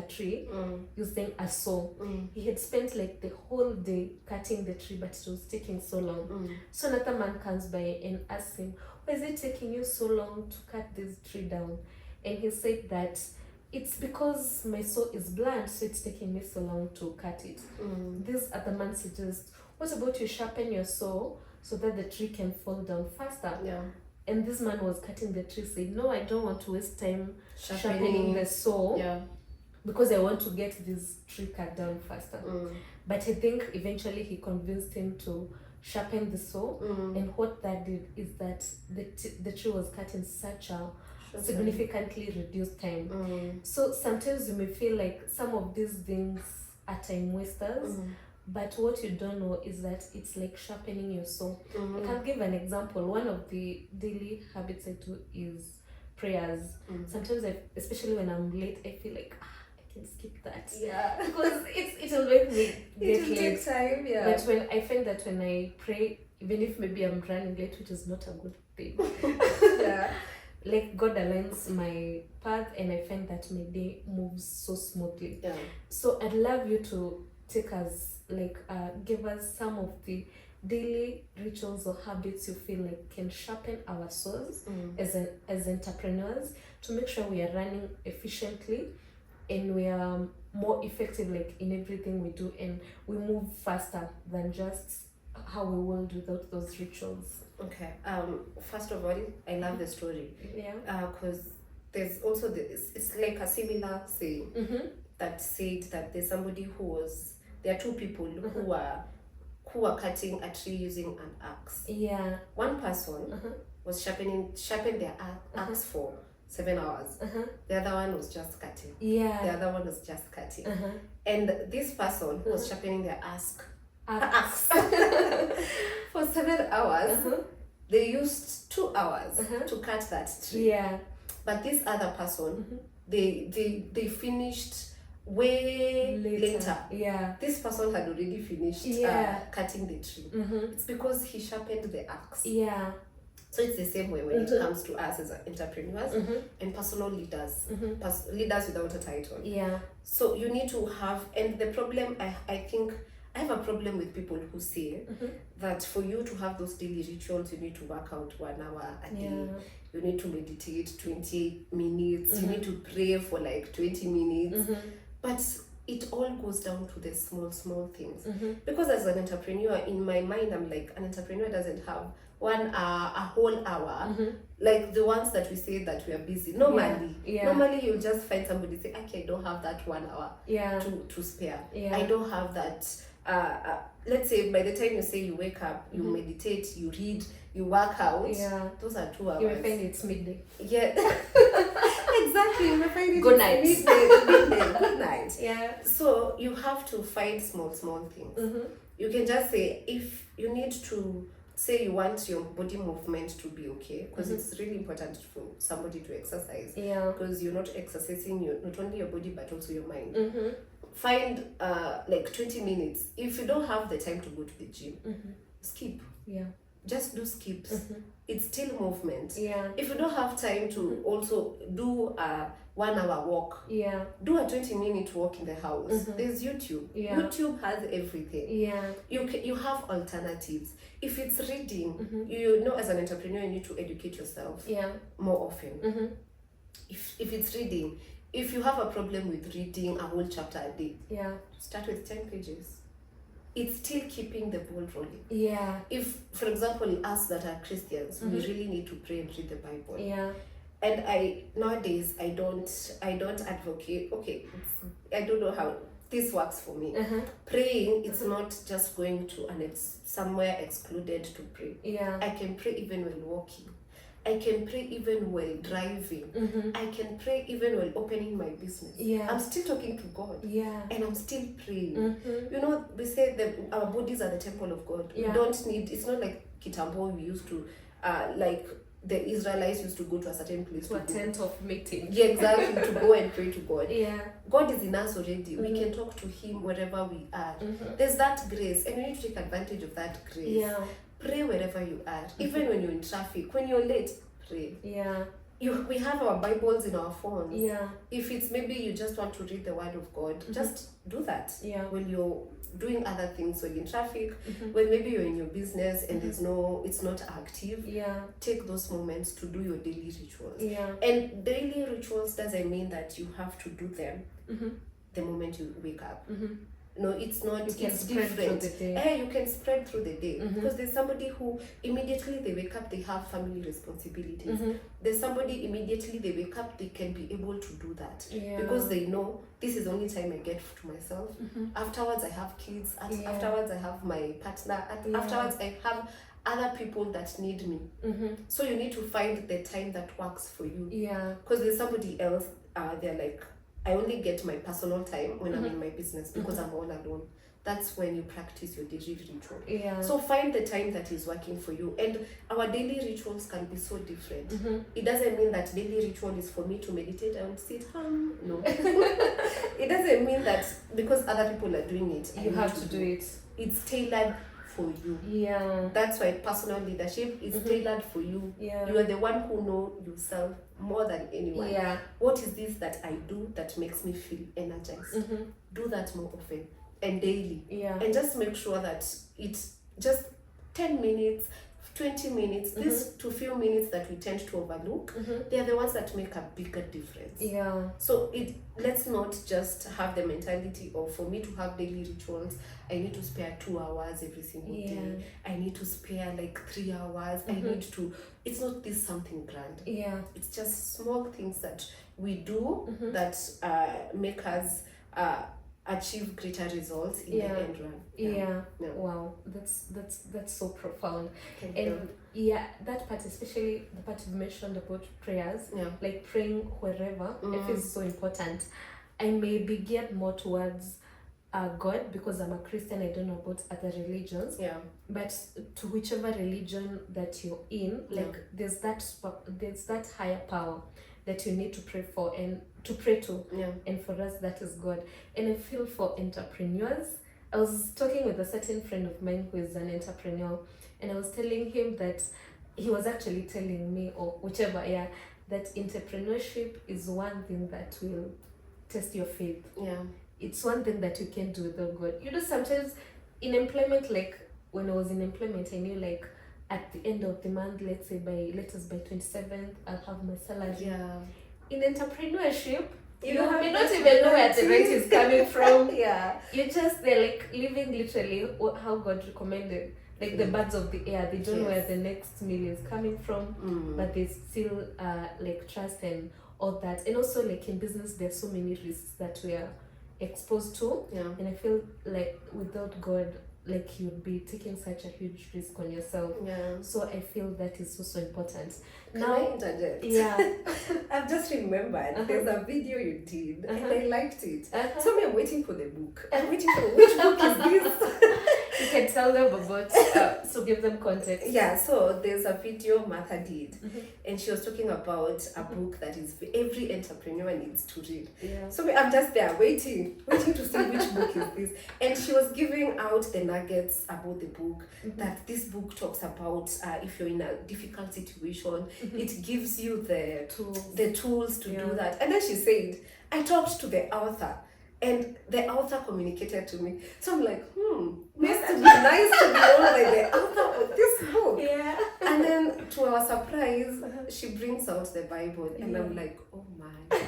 tree using a saw. He had spent like the whole day cutting the tree, but it was taking so long. So another man comes by and asks him, why is it taking you so long to cut this tree down? And he said that it's because my saw is blunt, so it's taking me so long to cut it. This other man suggests, what about you sharpen your saw so that the tree can fall down faster? And this man was cutting the tree, said, no, I don't want to waste time sharpening the saw, because I want to get this tree cut down faster. But I think eventually he convinced him to sharpen the saw, and what that did is that the tree was cut in such a significantly reduced time. So sometimes you may feel like some of these things are time wasters, but what you don't know is that it's like sharpening your saw. I can give an example. One of the daily habits I do is prayers. Sometimes especially when I'm late, I feel like I can skip that, because it'll make me get late. Take time, But when I find that when I pray, even if maybe I'm running late, which is not a good thing, like God aligns my path, and I find that my day moves so smoothly. So I'd love you to take us, like give us some of the daily rituals or habits you feel like can sharpen our souls as entrepreneurs, to make sure we are running efficiently and we are more effective, like in everything we do, and we move faster than just how we would without those rituals. Okay. First of all, I love the story. Because there's also it's like a similar saying that said that there's somebody there are two people who are cutting a tree using an axe. One person was sharpened their axe for 7 hours. The other one was just cutting. The other one was just cutting. And this person who was sharpening their axe for 7 hours, they used 2 hours to cut that tree. But this other person, they finished way later. This person had already finished cutting the tree. It's because he sharpened the axe. So it's the same way when it comes to us as entrepreneurs and personal leaders, leaders without a title. So you need to have, and the problem, I think, I have a problem with people who say that for you to have those daily rituals, you need to work out 1 hour a day. You need to meditate 20 minutes. You need to pray for like 20 minutes. But it all goes down to the small things. Because as an entrepreneur, in my mind, I'm like, an entrepreneur doesn't have 1 hour, a whole hour, like the ones that we say that we are busy. Normally, normally you'll just find somebody say, okay, I don't have that 1 hour to spare. I don't have that. Let's say by the time you say you wake up, you meditate, you read, you work out, those are 2 hours. You will find it's midday. Exactly, you will find it good night. Midday, good night. So you have to find small things. You can just say, if you need to say you want your body movement to be okay, because it's really important for somebody to exercise, because you're not exercising not only your body but also your mind. Find like 20 minutes. If you don't have the time to go to the gym, skip. Just do skips. It's still movement. If you don't have time to also do a 1 hour walk, do a 20-minute walk in the house. There's YouTube. YouTube has everything. You have alternatives. If it's reading, you know, as an entrepreneur, you need to educate yourself more often. If it's reading, if you have a problem with reading a whole chapter a day, start with 10 pages. It's still keeping the ball rolling. If, for example, us that are Christians, we really need to pray and read the Bible. And nowadays I don't advocate. Okay, I don't know how this works for me. Praying, it's not just going to somewhere excluded to pray. I can pray even while walking. I can pray even while driving. I can pray even while opening my business. I'm still talking to God. And I'm still praying. You know, we say that our bodies are the temple of God. We don't need, it's not like Kitambo we used to, like the Israelites used to go to a certain place to a tent of meeting. Exactly, to go and pray to God. God is in us already. We can talk to Him wherever we are. There's that grace, and we need to take advantage of that grace. Pray wherever you are, even when you're in traffic, when you're late, pray. We have our Bibles in our phones. If it's maybe you just want to read the Word of God, just do that. When you're doing other things, when you're in traffic, when maybe you're in your business and it's not active, take those moments to do your daily rituals. And daily rituals doesn't mean that you have to do them the moment you wake up. No, it's not. It's different. You can spread through the day, because there's somebody who immediately they wake up, they have family responsibilities. There's somebody immediately they wake up, they can be able to do that because they know this is the only time I get to myself. Afterwards, I have kids. Afterwards, I have my partner. Afterwards, I have other people that need me. So you need to find the time that works for you. Because there's somebody else. They're like, I only get my personal time when I'm in my business because I'm all alone. That's when you practice your daily ritual. So find the time that is working for you. And our daily rituals can be so different. It doesn't mean that daily ritual is for me to meditate and sit home. No. It doesn't mean that because other people are doing it, you have to do it. It's tailored for you. That's why personal leadership is tailored for you. You are the one who know yourself more than anyone. What is this that I do that makes me feel energized? Do that more often and daily. And just make sure that it's just 10 minutes, 20 minutes, these two few minutes that we tend to overlook, they are the ones that make a bigger difference. So let's not just have the mentality of, for me to have daily rituals, I need to spare 2 hours every single day. I need to spare like 3 hours. I need to, it's not this something grand. It's just small things that we do that make us achieve greater results in the end run. Wow, that's so profound. And that part, especially the part you mentioned about prayers, like praying wherever, it is so important. I may be geared more towards God because I'm a Christian. I don't know about other religions, but to whichever religion that you're in, like there's that higher power that you need to pray for and to pray to, and for us that is God. And I feel for entrepreneurs, I was talking with a certain friend of mine who is an entrepreneur, and I was telling him that he was actually telling me, or whichever, that entrepreneurship is one thing that will test your faith. It's one thing that you can't do without God. You know, sometimes in employment, like when I was in employment, I knew like at the end of the month, let's say by 27th, I'll have my salary. In entrepreneurship, you may not even know where the rent is coming from. You're just there like living literally how God recommended. Like the birds of the air, they don't know where the next meal is coming from, but they still like trust and all that. And also like in business, there's so many risks that we are exposed to, and I feel like without God, like you'd be taking such a huge risk on yourself. So I feel that is also important. Can I interject? I've just remembered there's a video you did and I liked it. So I'm waiting for the book. I'm waiting for which book is this? You can tell them about, so give them context. Yeah, so there's a video Martha did, and she was talking about a book that is every entrepreneur needs to read. Yeah. So I'm just there waiting to see which book is this. And she was giving out the nuggets about the book, that this book talks about if you're in a difficult situation, it gives you the tools to do that. And then she said, I talked to the author, and the author communicated to me. So I'm like, must be nice to be owned by the author of this book. Yeah. And then to our surprise, she brings out the Bible, and I'm like, oh my,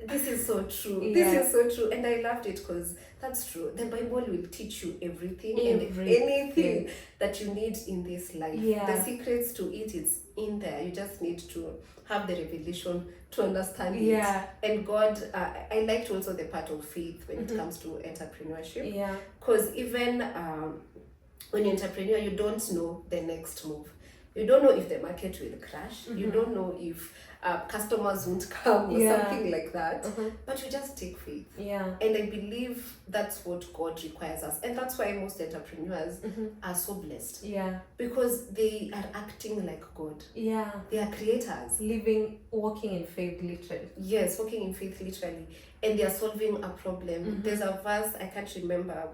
this is so true. Yeah. This is so true. And I loved it because that's true. The Bible will teach you everything and anything that you need in this life. Yeah. The secrets to it is in there. You just need to have the revelation to understand it. Yeah. And God, I liked also the part of faith when it comes to entrepreneurship. Yeah. Because even when you're an entrepreneur, you don't know the next move. You don't know if the market will crash. You don't know if customers won't come or something like that. But you just take faith. Yeah. And I believe that's what God requires us. And that's why most entrepreneurs are so blessed. Yeah. Because they are acting like God. Yeah. They are creators. Walking in faith, literally. Yes, walking in faith, literally. And they are solving a problem. There's a verse, I can't remember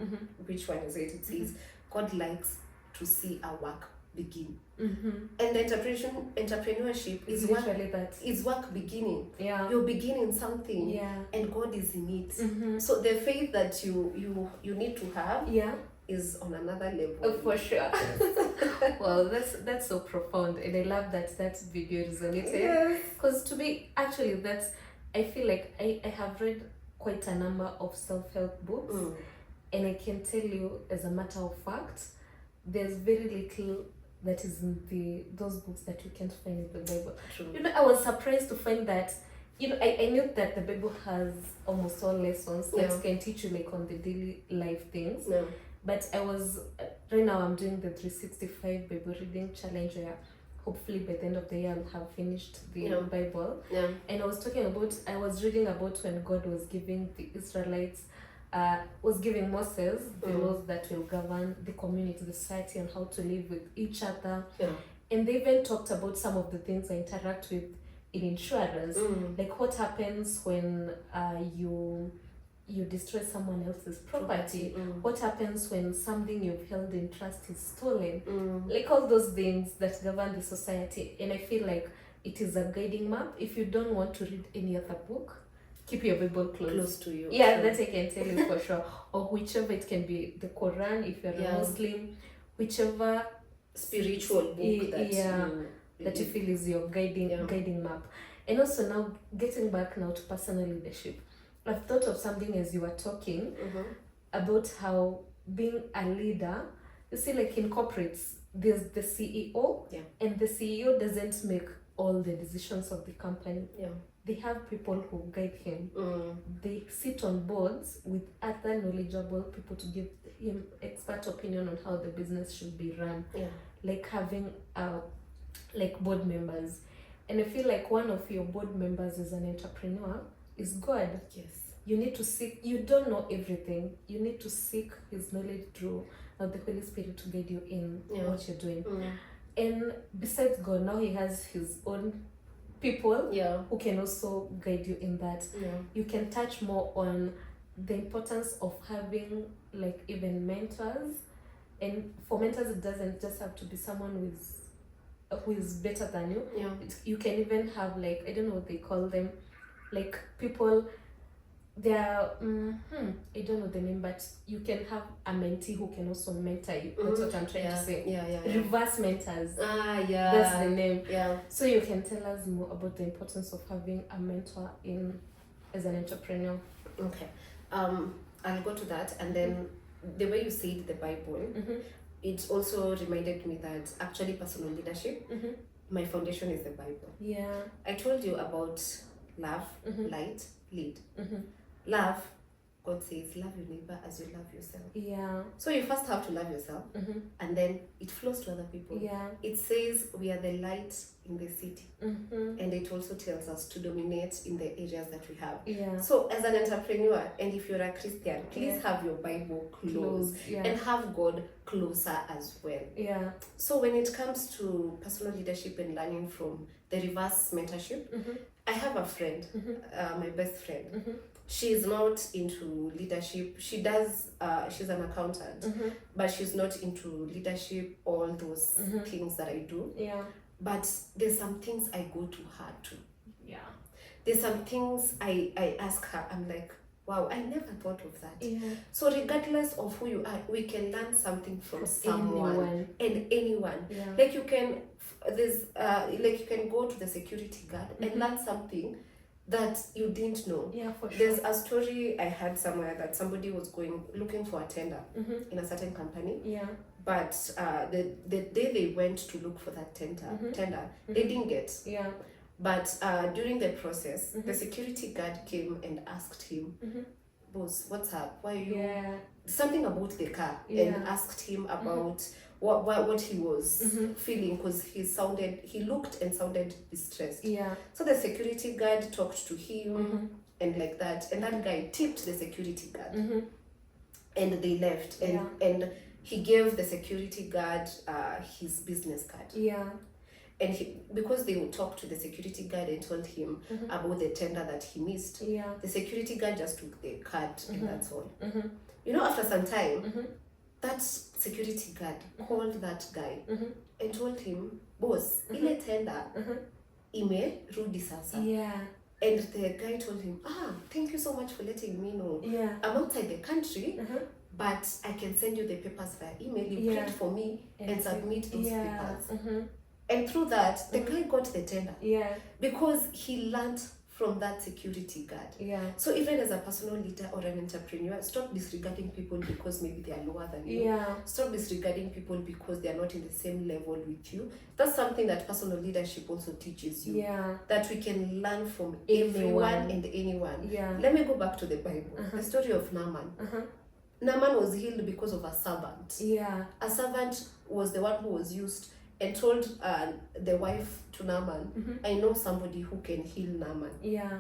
which one is it. It says, God likes to see our work begin. And entrepreneurship is literally that. Is work beginning. Yeah. You're beginning something. Yeah. And God is in it. So the faith that you need to have is on another level. Oh, for sure. Well, that's so profound, and I love that video resonated. Because to me, actually, I feel like I have read quite a number of self-help books, and I can tell you, as a matter of fact, there's very little that is in those books that you can't find in the Bible. True. I was surprised to find that, I knew that the Bible has almost all lessons that can teach you like on the daily life things. Yeah. But right now I'm doing the 365 Bible reading challenge where hopefully by the end of the year I'll have finished the Bible. Yeah. And I was reading about when God was giving the Israelites, was giving Moses the laws that will govern the community, the society, and how to live with each other. Yeah. And they even talked about some of the things I interact with in insurance, like what happens when you destroy someone else's property. What happens when something you've held in trust is stolen? Like all those things that govern the society. And I feel like it is a guiding map. If you don't want to read any other book, keep your Bible close to you. Yeah, that I can tell you for sure. Or whichever, it can be the Quran if you're a Muslim, whichever spiritual book that you feel is your guiding map. And also now, getting back now to personal leadership, I've thought of something as you were talking about how being a leader, you see, like in corporates, there's the CEO, and the CEO doesn't make all the decisions of the company. Yeah. They have people who guide him. They sit on boards with other knowledgeable people to give him expert opinion on how the business should be run. Yeah. Like having like board members. And I feel like one of your board members as an entrepreneur is God. Yes. You need to seek, you don't know everything. You need to seek his knowledge through the Holy Spirit to guide you in what you're doing. And besides God, now he has his own people who can also guide you in that. You can touch more on the importance of having like even mentors. And for mentors, it doesn't just have to be someone who is better than you. You can even have like, I don't know what they call them, like people, they're I don't know the name, but you can have a mentee who can also mentor you. That's what I'm trying to say. Reverse mentors. That's the name. So you can tell us more about the importance of having a mentor as an entrepreneur. Okay. I'll go to that, and then the way you said the Bible, it also reminded me that actually personal leadership, my foundation is the Bible. I told you about love, light, lead. Love, God says, love your neighbor as you love yourself. Yeah. So you first have to love yourself, and then it flows to other people. Yeah. It says we are the light in the city, and it also tells us to dominate in the areas that we have. Yeah. So as an entrepreneur, and if you're a Christian, please have your Bible close, and have God closer as well. Yeah. So when it comes to personal leadership and learning from the reverse mentorship, I have a friend, my best friend. She is not into leadership. She does, she's an accountant, but she's not into leadership, all those things that I do. Yeah. But there's some things I go to her to. Yeah. There's some things I ask her, I'm like, wow, I never thought of that. Yeah. So regardless of who you are, we can learn something from someone and anyone. Yeah. Like you can, like you can go to the security guard and learn something that you didn't know. Yeah, for sure. There's a story I heard somewhere that somebody was looking for a tender in a certain company. Yeah. But the day they went to look for that tender, they didn't get. Yeah. But during the process, the security guard came and asked him, boss, what's up? Why are you... Yeah. Something about the car, and asked him about what he was feeling, because he looked and sounded distressed. Yeah. So the security guard talked to him and like that, and that guy tipped the security guard, and they left, and he gave the security guard his business card. Yeah. And because they would talk to the security guard and told him about the tender that he missed, the security guard just took the card and that's all. You know, after some time, that security guard called that guy and told him, boss, ile tender imerudi sasa. Yeah. And the guy told him, thank you so much for letting me know. Yeah. I'm outside the country, but I can send you the papers via email. You print for me and submit those papers. And through that, the guy got the tender. Yeah. Because he learned from that security guard. Yeah. So even as a personal leader or an entrepreneur, stop disregarding people because maybe they are lower than you. Yeah. Stop disregarding people because they are not in the same level with you. That's something that personal leadership also teaches you. Yeah. That we can learn from everyone and anyone. Yeah. Let me go back to the Bible. The story of Naaman. Naaman was healed because of a servant. Yeah. A servant was the one who was used and told the wife to Naaman, I know somebody who can heal Naaman. Yeah.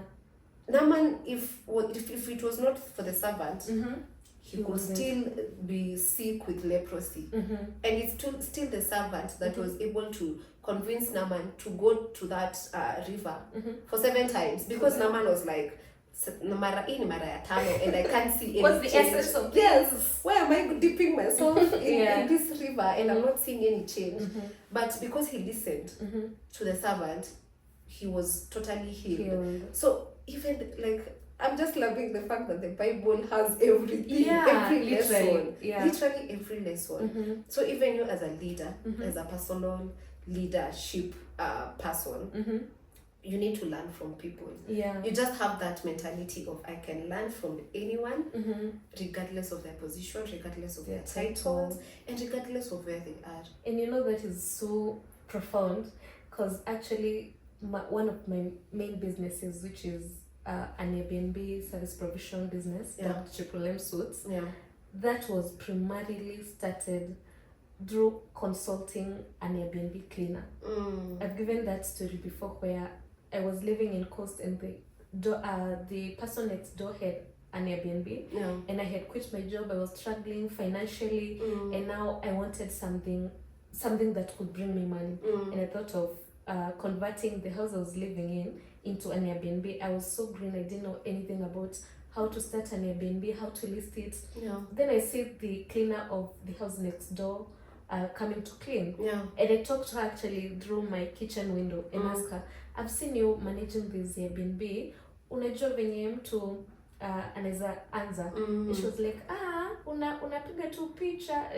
Naaman, if it was not for the servant, he could still be sick with leprosy. And it's still the servant that was able to convince Naaman to go to that river for 7 times. Because Naaman was like, mara ya tano, and I can't see any What's the change. essence of Yes, why am I dipping myself in this river and I'm not seeing any change? But because he listened to the servant, he was totally healed. So even like, I'm just loving the fact that the Bible has everything, every lesson, literally every lesson. So even you as a leader, as a personal leadership person, you need to learn from people. Yeah. You just have that mentality of I can learn from anyone, regardless of their position, regardless of their titles, and regardless of where they are. And you know, that is so profound, because actually one of my main businesses, which is an Airbnb service provision business, that Triple M Suits, that was primarily started through consulting an Airbnb cleaner. I've given that story before, where I was living in Coast and the person next door had an Airbnb, and I had quit my job. I was struggling financially, and now I wanted something that could bring me money. And I thought of converting the house I was living into an Airbnb. I was so green, I didn't know anything about how to start an Airbnb, how to list it. Then I see the cleaner of the house next door coming to clean, and I talked to her actually through my kitchen window and asked her, I've seen you managing this Airbnb, unajua venye mtu anaweza anza. And she was like, unapiga tu picha,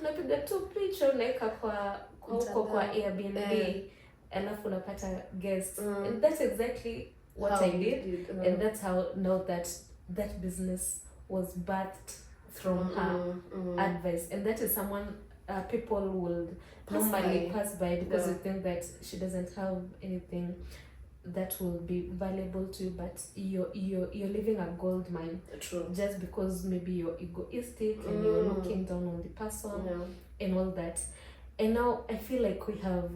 unapiga tu picha unaweka kwa Airbnb, alafu unapata guests. And that's exactly what I did. And that's how now that business was birthed from her advice. And that is someone people will normally pass by because they think that she doesn't have anything. that will be valuable to you, but you're living a gold mine. True. Just because maybe you're egoistic and you're looking down on the person and all that. And now I feel like we have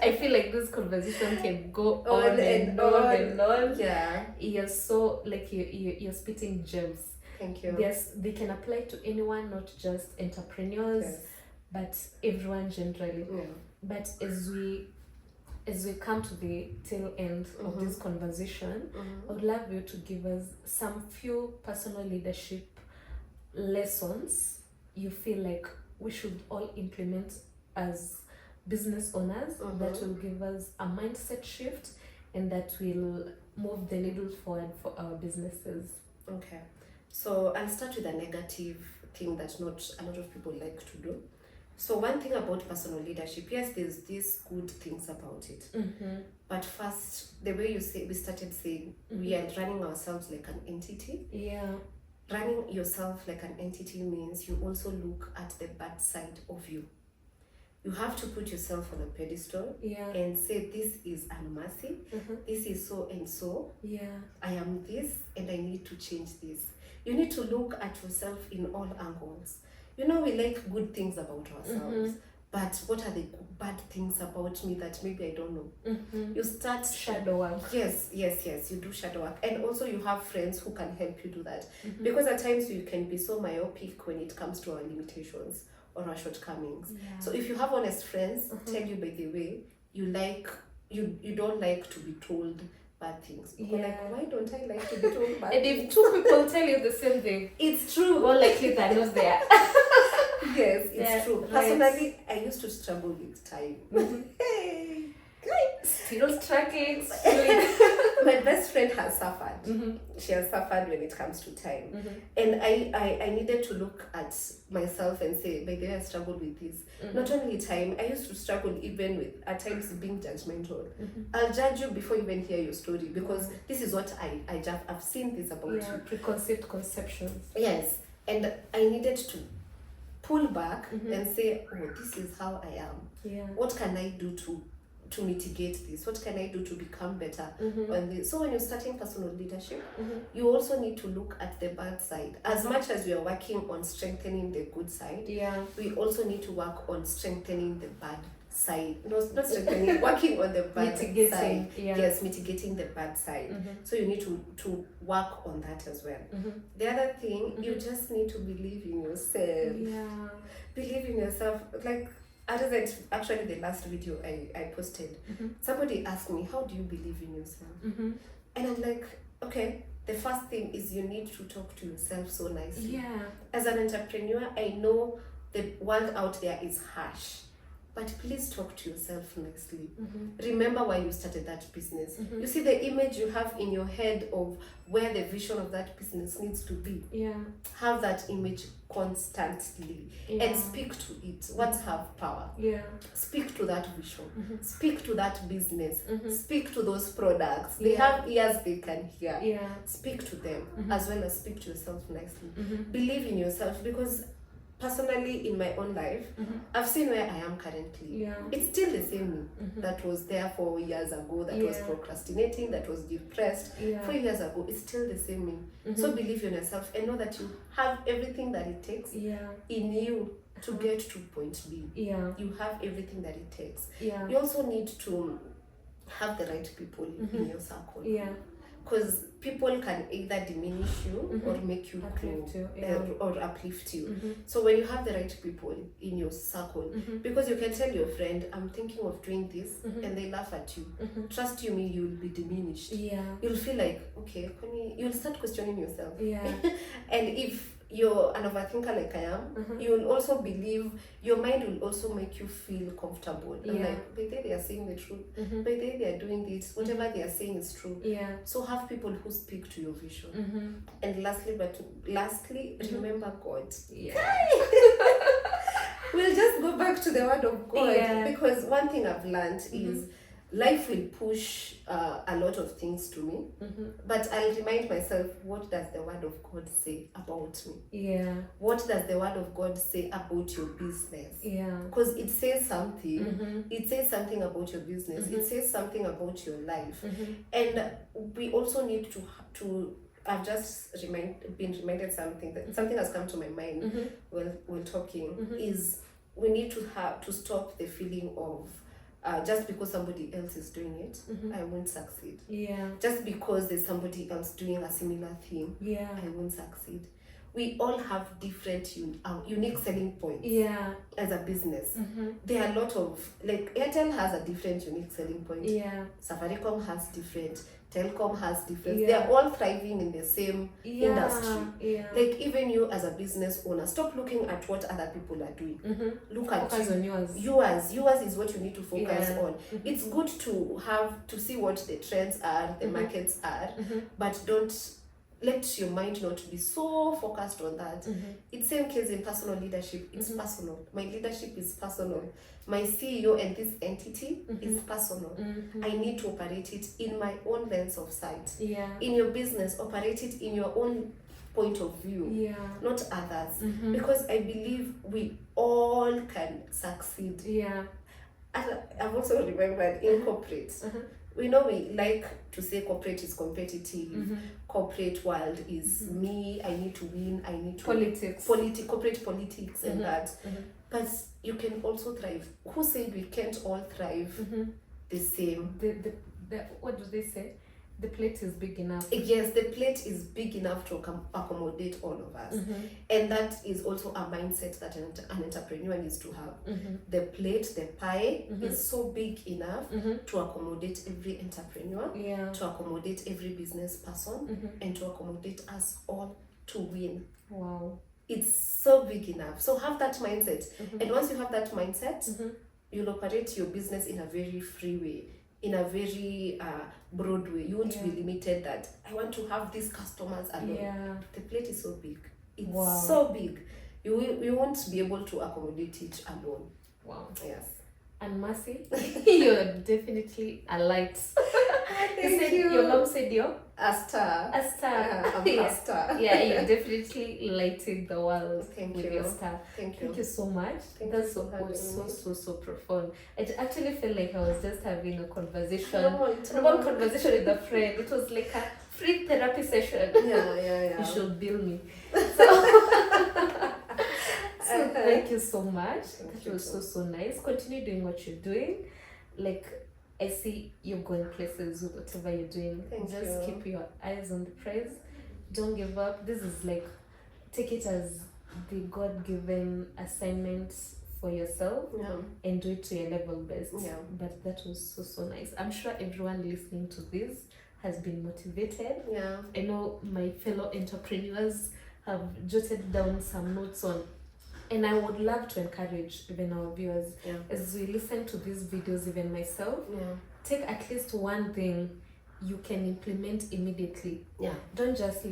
I feel like this conversation can go on and on. Yeah. You're so like you're spitting gems. Thank you. Yes, they can apply to anyone, not just entrepreneurs, but everyone generally. Yeah. But as we come to the tail end of this conversation, I would love you to give us some few personal leadership lessons you feel like we should all implement as business owners that will give us a mindset shift and that will move the needle forward for our businesses. Okay. So I'll start with a negative thing that not a lot of people like to do. So one thing about personal leadership, yes, there's these good things about it. But first, the way we started saying, we are running ourselves like an entity. Yeah. Running yourself like an entity means you also look at the bad side of you. You have to put yourself on a pedestal and say, this is Annmercy, this is so and so. Yeah. I am this and I need to change this. You need to look at yourself in all angles. You know, we like good things about ourselves, but what are the bad things about me that maybe I don't know? You start shadow work. Yes, you do shadow work. And also you have friends who can help you do that. Because at times you can be so myopic when it comes to our limitations or our shortcomings. Yeah. So if you have honest friends, tell you, by the way, you don't like to be told bad things. You're like, why don't I like to be told bad things? And if two people tell you the same thing, it's true. More likely than not there. Yes, it's true. Right. Personally, I used to struggle with time. Hey, still struggling. My best friend has suffered. She has suffered when it comes to time. And I needed to look at myself and say, by the way, I struggled with this. Not only time, I used to struggle even with, at times, being judgmental. I'll judge you before you even hear your story, because this is what I've seen this about you. Preconceived conceptions. Yes. And I needed to pull back and say, oh, this is how I am. Yeah. What can I do to mitigate this? What can I do to become better on this? So when you're starting personal leadership, you also need to look at the bad side. As much as we are working on strengthening the good side, we also need to work on strengthening the bad side. No, not strengthening, working on the bad side. Yes, mitigating the bad side. So you need to work on that as well. The other thing, you just need to believe in yourself. Yeah. Believe in yourself. Like, actually the last video I posted, somebody asked me, how do you believe in yourself? And I'm like, okay, the first thing is you need to talk to yourself so nicely. Yeah. As an entrepreneur, I know the world out there is harsh, but please talk to yourself nicely. Remember why you started that business. You see the image you have in your head of where the vision of that business needs to be. Have that image constantly and speak to it. Words have power. Speak to that vision. Speak to that business. Speak to those products. They have ears they can hear. Speak to them as well as speak to yourself nicely. Believe in yourself, because personally in my own life, I've seen where I am currently. It's still the same me that was there 4 years ago, that was procrastinating, that was depressed 4 years ago. It's still the same me. So believe in yourself and know that you have everything that it takes in you to get to point B. You have everything that it takes. You also need to have the right people in your circle. Because people can either diminish you or make you grow or uplift you. So when you have the right people in your circle, because you can tell your friend, I'm thinking of doing this, and they laugh at you. Trust you me, you'll be diminished. You'll feel like, okay, you'll start questioning yourself. And if you're an overthinker like I am, you will also believe, your mind will also make you feel comfortable. And like, by the way, they are saying the truth. By the way, they are doing this. Whatever they are saying is true. So have people who speak to your vision. And lastly, remember God. We'll just go back to the word of God. Because one thing I've learned is, life will push a lot of things to me, but I'll remind myself, what does the word of God say about me? Yeah. What does the word of God say about your business? Yeah. Because it says something. It says something about your business. It says something about your life. And we also need to I've just been reminded something has come to my mind while talking, is we need to stop the feeling of just because somebody else is doing it, I won't succeed. Yeah. Just because there's somebody else doing a similar thing, I won't succeed. We all have different unique selling points. Yeah. As a business, there are a lot of, like, Airtel has a different unique selling point. Yeah. Safaricom has different. Telcom has different. They are all thriving in the same industry. Yeah. Like, even you as a business owner, stop looking at what other people are doing. Look at focus on yours. Yours is what you need to focus on. It's good to see what the trends are, the markets are, but don't let your mind not be so focused on that. It's same case in personal leadership. It's personal. My leadership is personal. My CEO and this entity is personal. I need to operate it in my own lens of sight. Yeah. In your business, operate it in your own point of view, not others. Because I believe we all can succeed. Yeah. And I've also remembered in corporate, we know we like to say corporate is competitive. Corporate world is me, I need to win, I need to corporate politics and that. But you can also thrive. Who said we can't all thrive the same? The what do they say? The plate is big enough. Yes, the plate is big enough to accommodate all of us. And that is also a mindset that an entrepreneur needs to have. The plate, the pie is so big enough to accommodate every entrepreneur, to accommodate every business person, and to accommodate us all to win. Wow. It's so big enough. So have that mindset. And once you have that mindset, you'll operate your business in a very free way, in a very broad way. You won't be limited that I want to have these customers alone. The plate is so big. It's so big. You won't be able to accommodate it alone. Wow. Yes. Annmercy, you're definitely a light. Thank you. Your mom said you're a star. A star. I'm a star. Yeah, you definitely lighted the world with your star. Thank you so much. That was so profound. I actually felt like I was just having a conversation. One conversation with a friend. It was like a free therapy session. Yeah. You should bill me. So thank you so much. That was so nice. Continue doing what you're doing. Like, I see you're going places with whatever you're doing. Just keep your eyes on the prize. Don't give up. This is like, take it as the God-given assignment for yourself and do it to your level best. But that was so nice. I'm sure everyone listening to this has been motivated. I know my fellow entrepreneurs have jotted down some notes on. And I would love to encourage even our viewers, as we listen to these videos, even myself, take at least one thing you can implement immediately. Don't just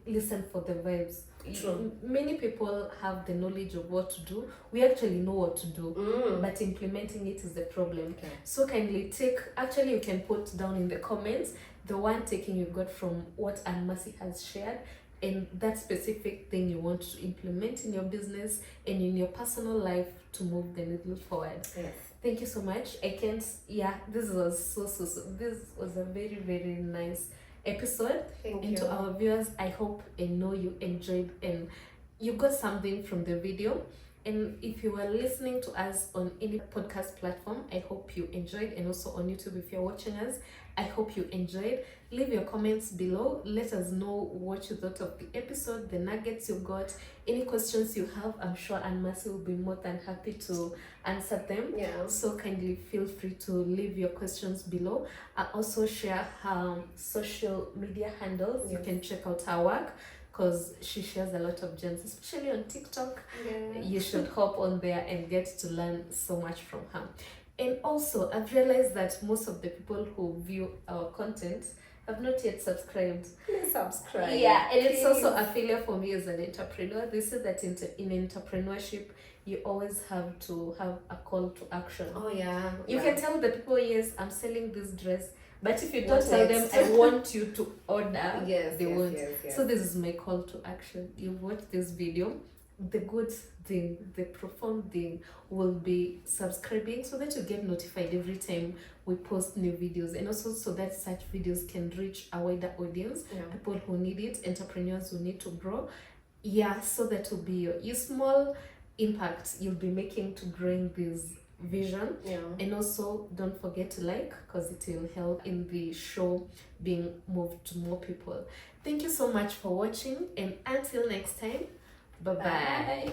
listen for the vibes. True. Many people have the knowledge of what to do. We actually know what to do, but implementing it is the problem. So kindly actually you can put down in the comments the one taking you got from what Annmercy has shared, and that specific thing you want to implement in your business and in your personal life to move the needle forward. Thank you so much. This was a very, very nice episode. Thank you. And to our viewers, I hope and know you enjoyed and you got something from the video. And if you were listening to us on any podcast platform, I hope you enjoyed, and also on YouTube if you're watching us, I hope you enjoyed. Leave your comments below. Let us know what you thought of the episode, the nuggets you got, any questions you have. I'm sure Annmercy will be more than happy to answer them. So kindly feel free to leave your questions below. I'll also share her social media handles. You can check out her work, because she shares a lot of gems, especially on TikTok. You should hop on there and get to learn so much from her. And also, I've realized that most of the people who view our content have not yet subscribed, please subscribe. Yeah, and please. it's also a failure for me as an entrepreneur. They say that in entrepreneurship, you always have to have a call to action. Oh yeah. You can tell the people, yes, I'm selling this dress, but if you don't What tell next? them, I want you to order, Yes, they yes, won't. yes. So this is my call to action. You watch this video, the good thing, the profound thing will be subscribing so that you get notified every time we post new videos, and also so that such videos can reach a wider audience, people who need it, entrepreneurs who need to grow. Yeah, so that will be your small impact you'll be making to growing this vision. And also don't forget to like, because it will help in the show being moved to more people. Thank you so much for watching, and until next time, bye bye.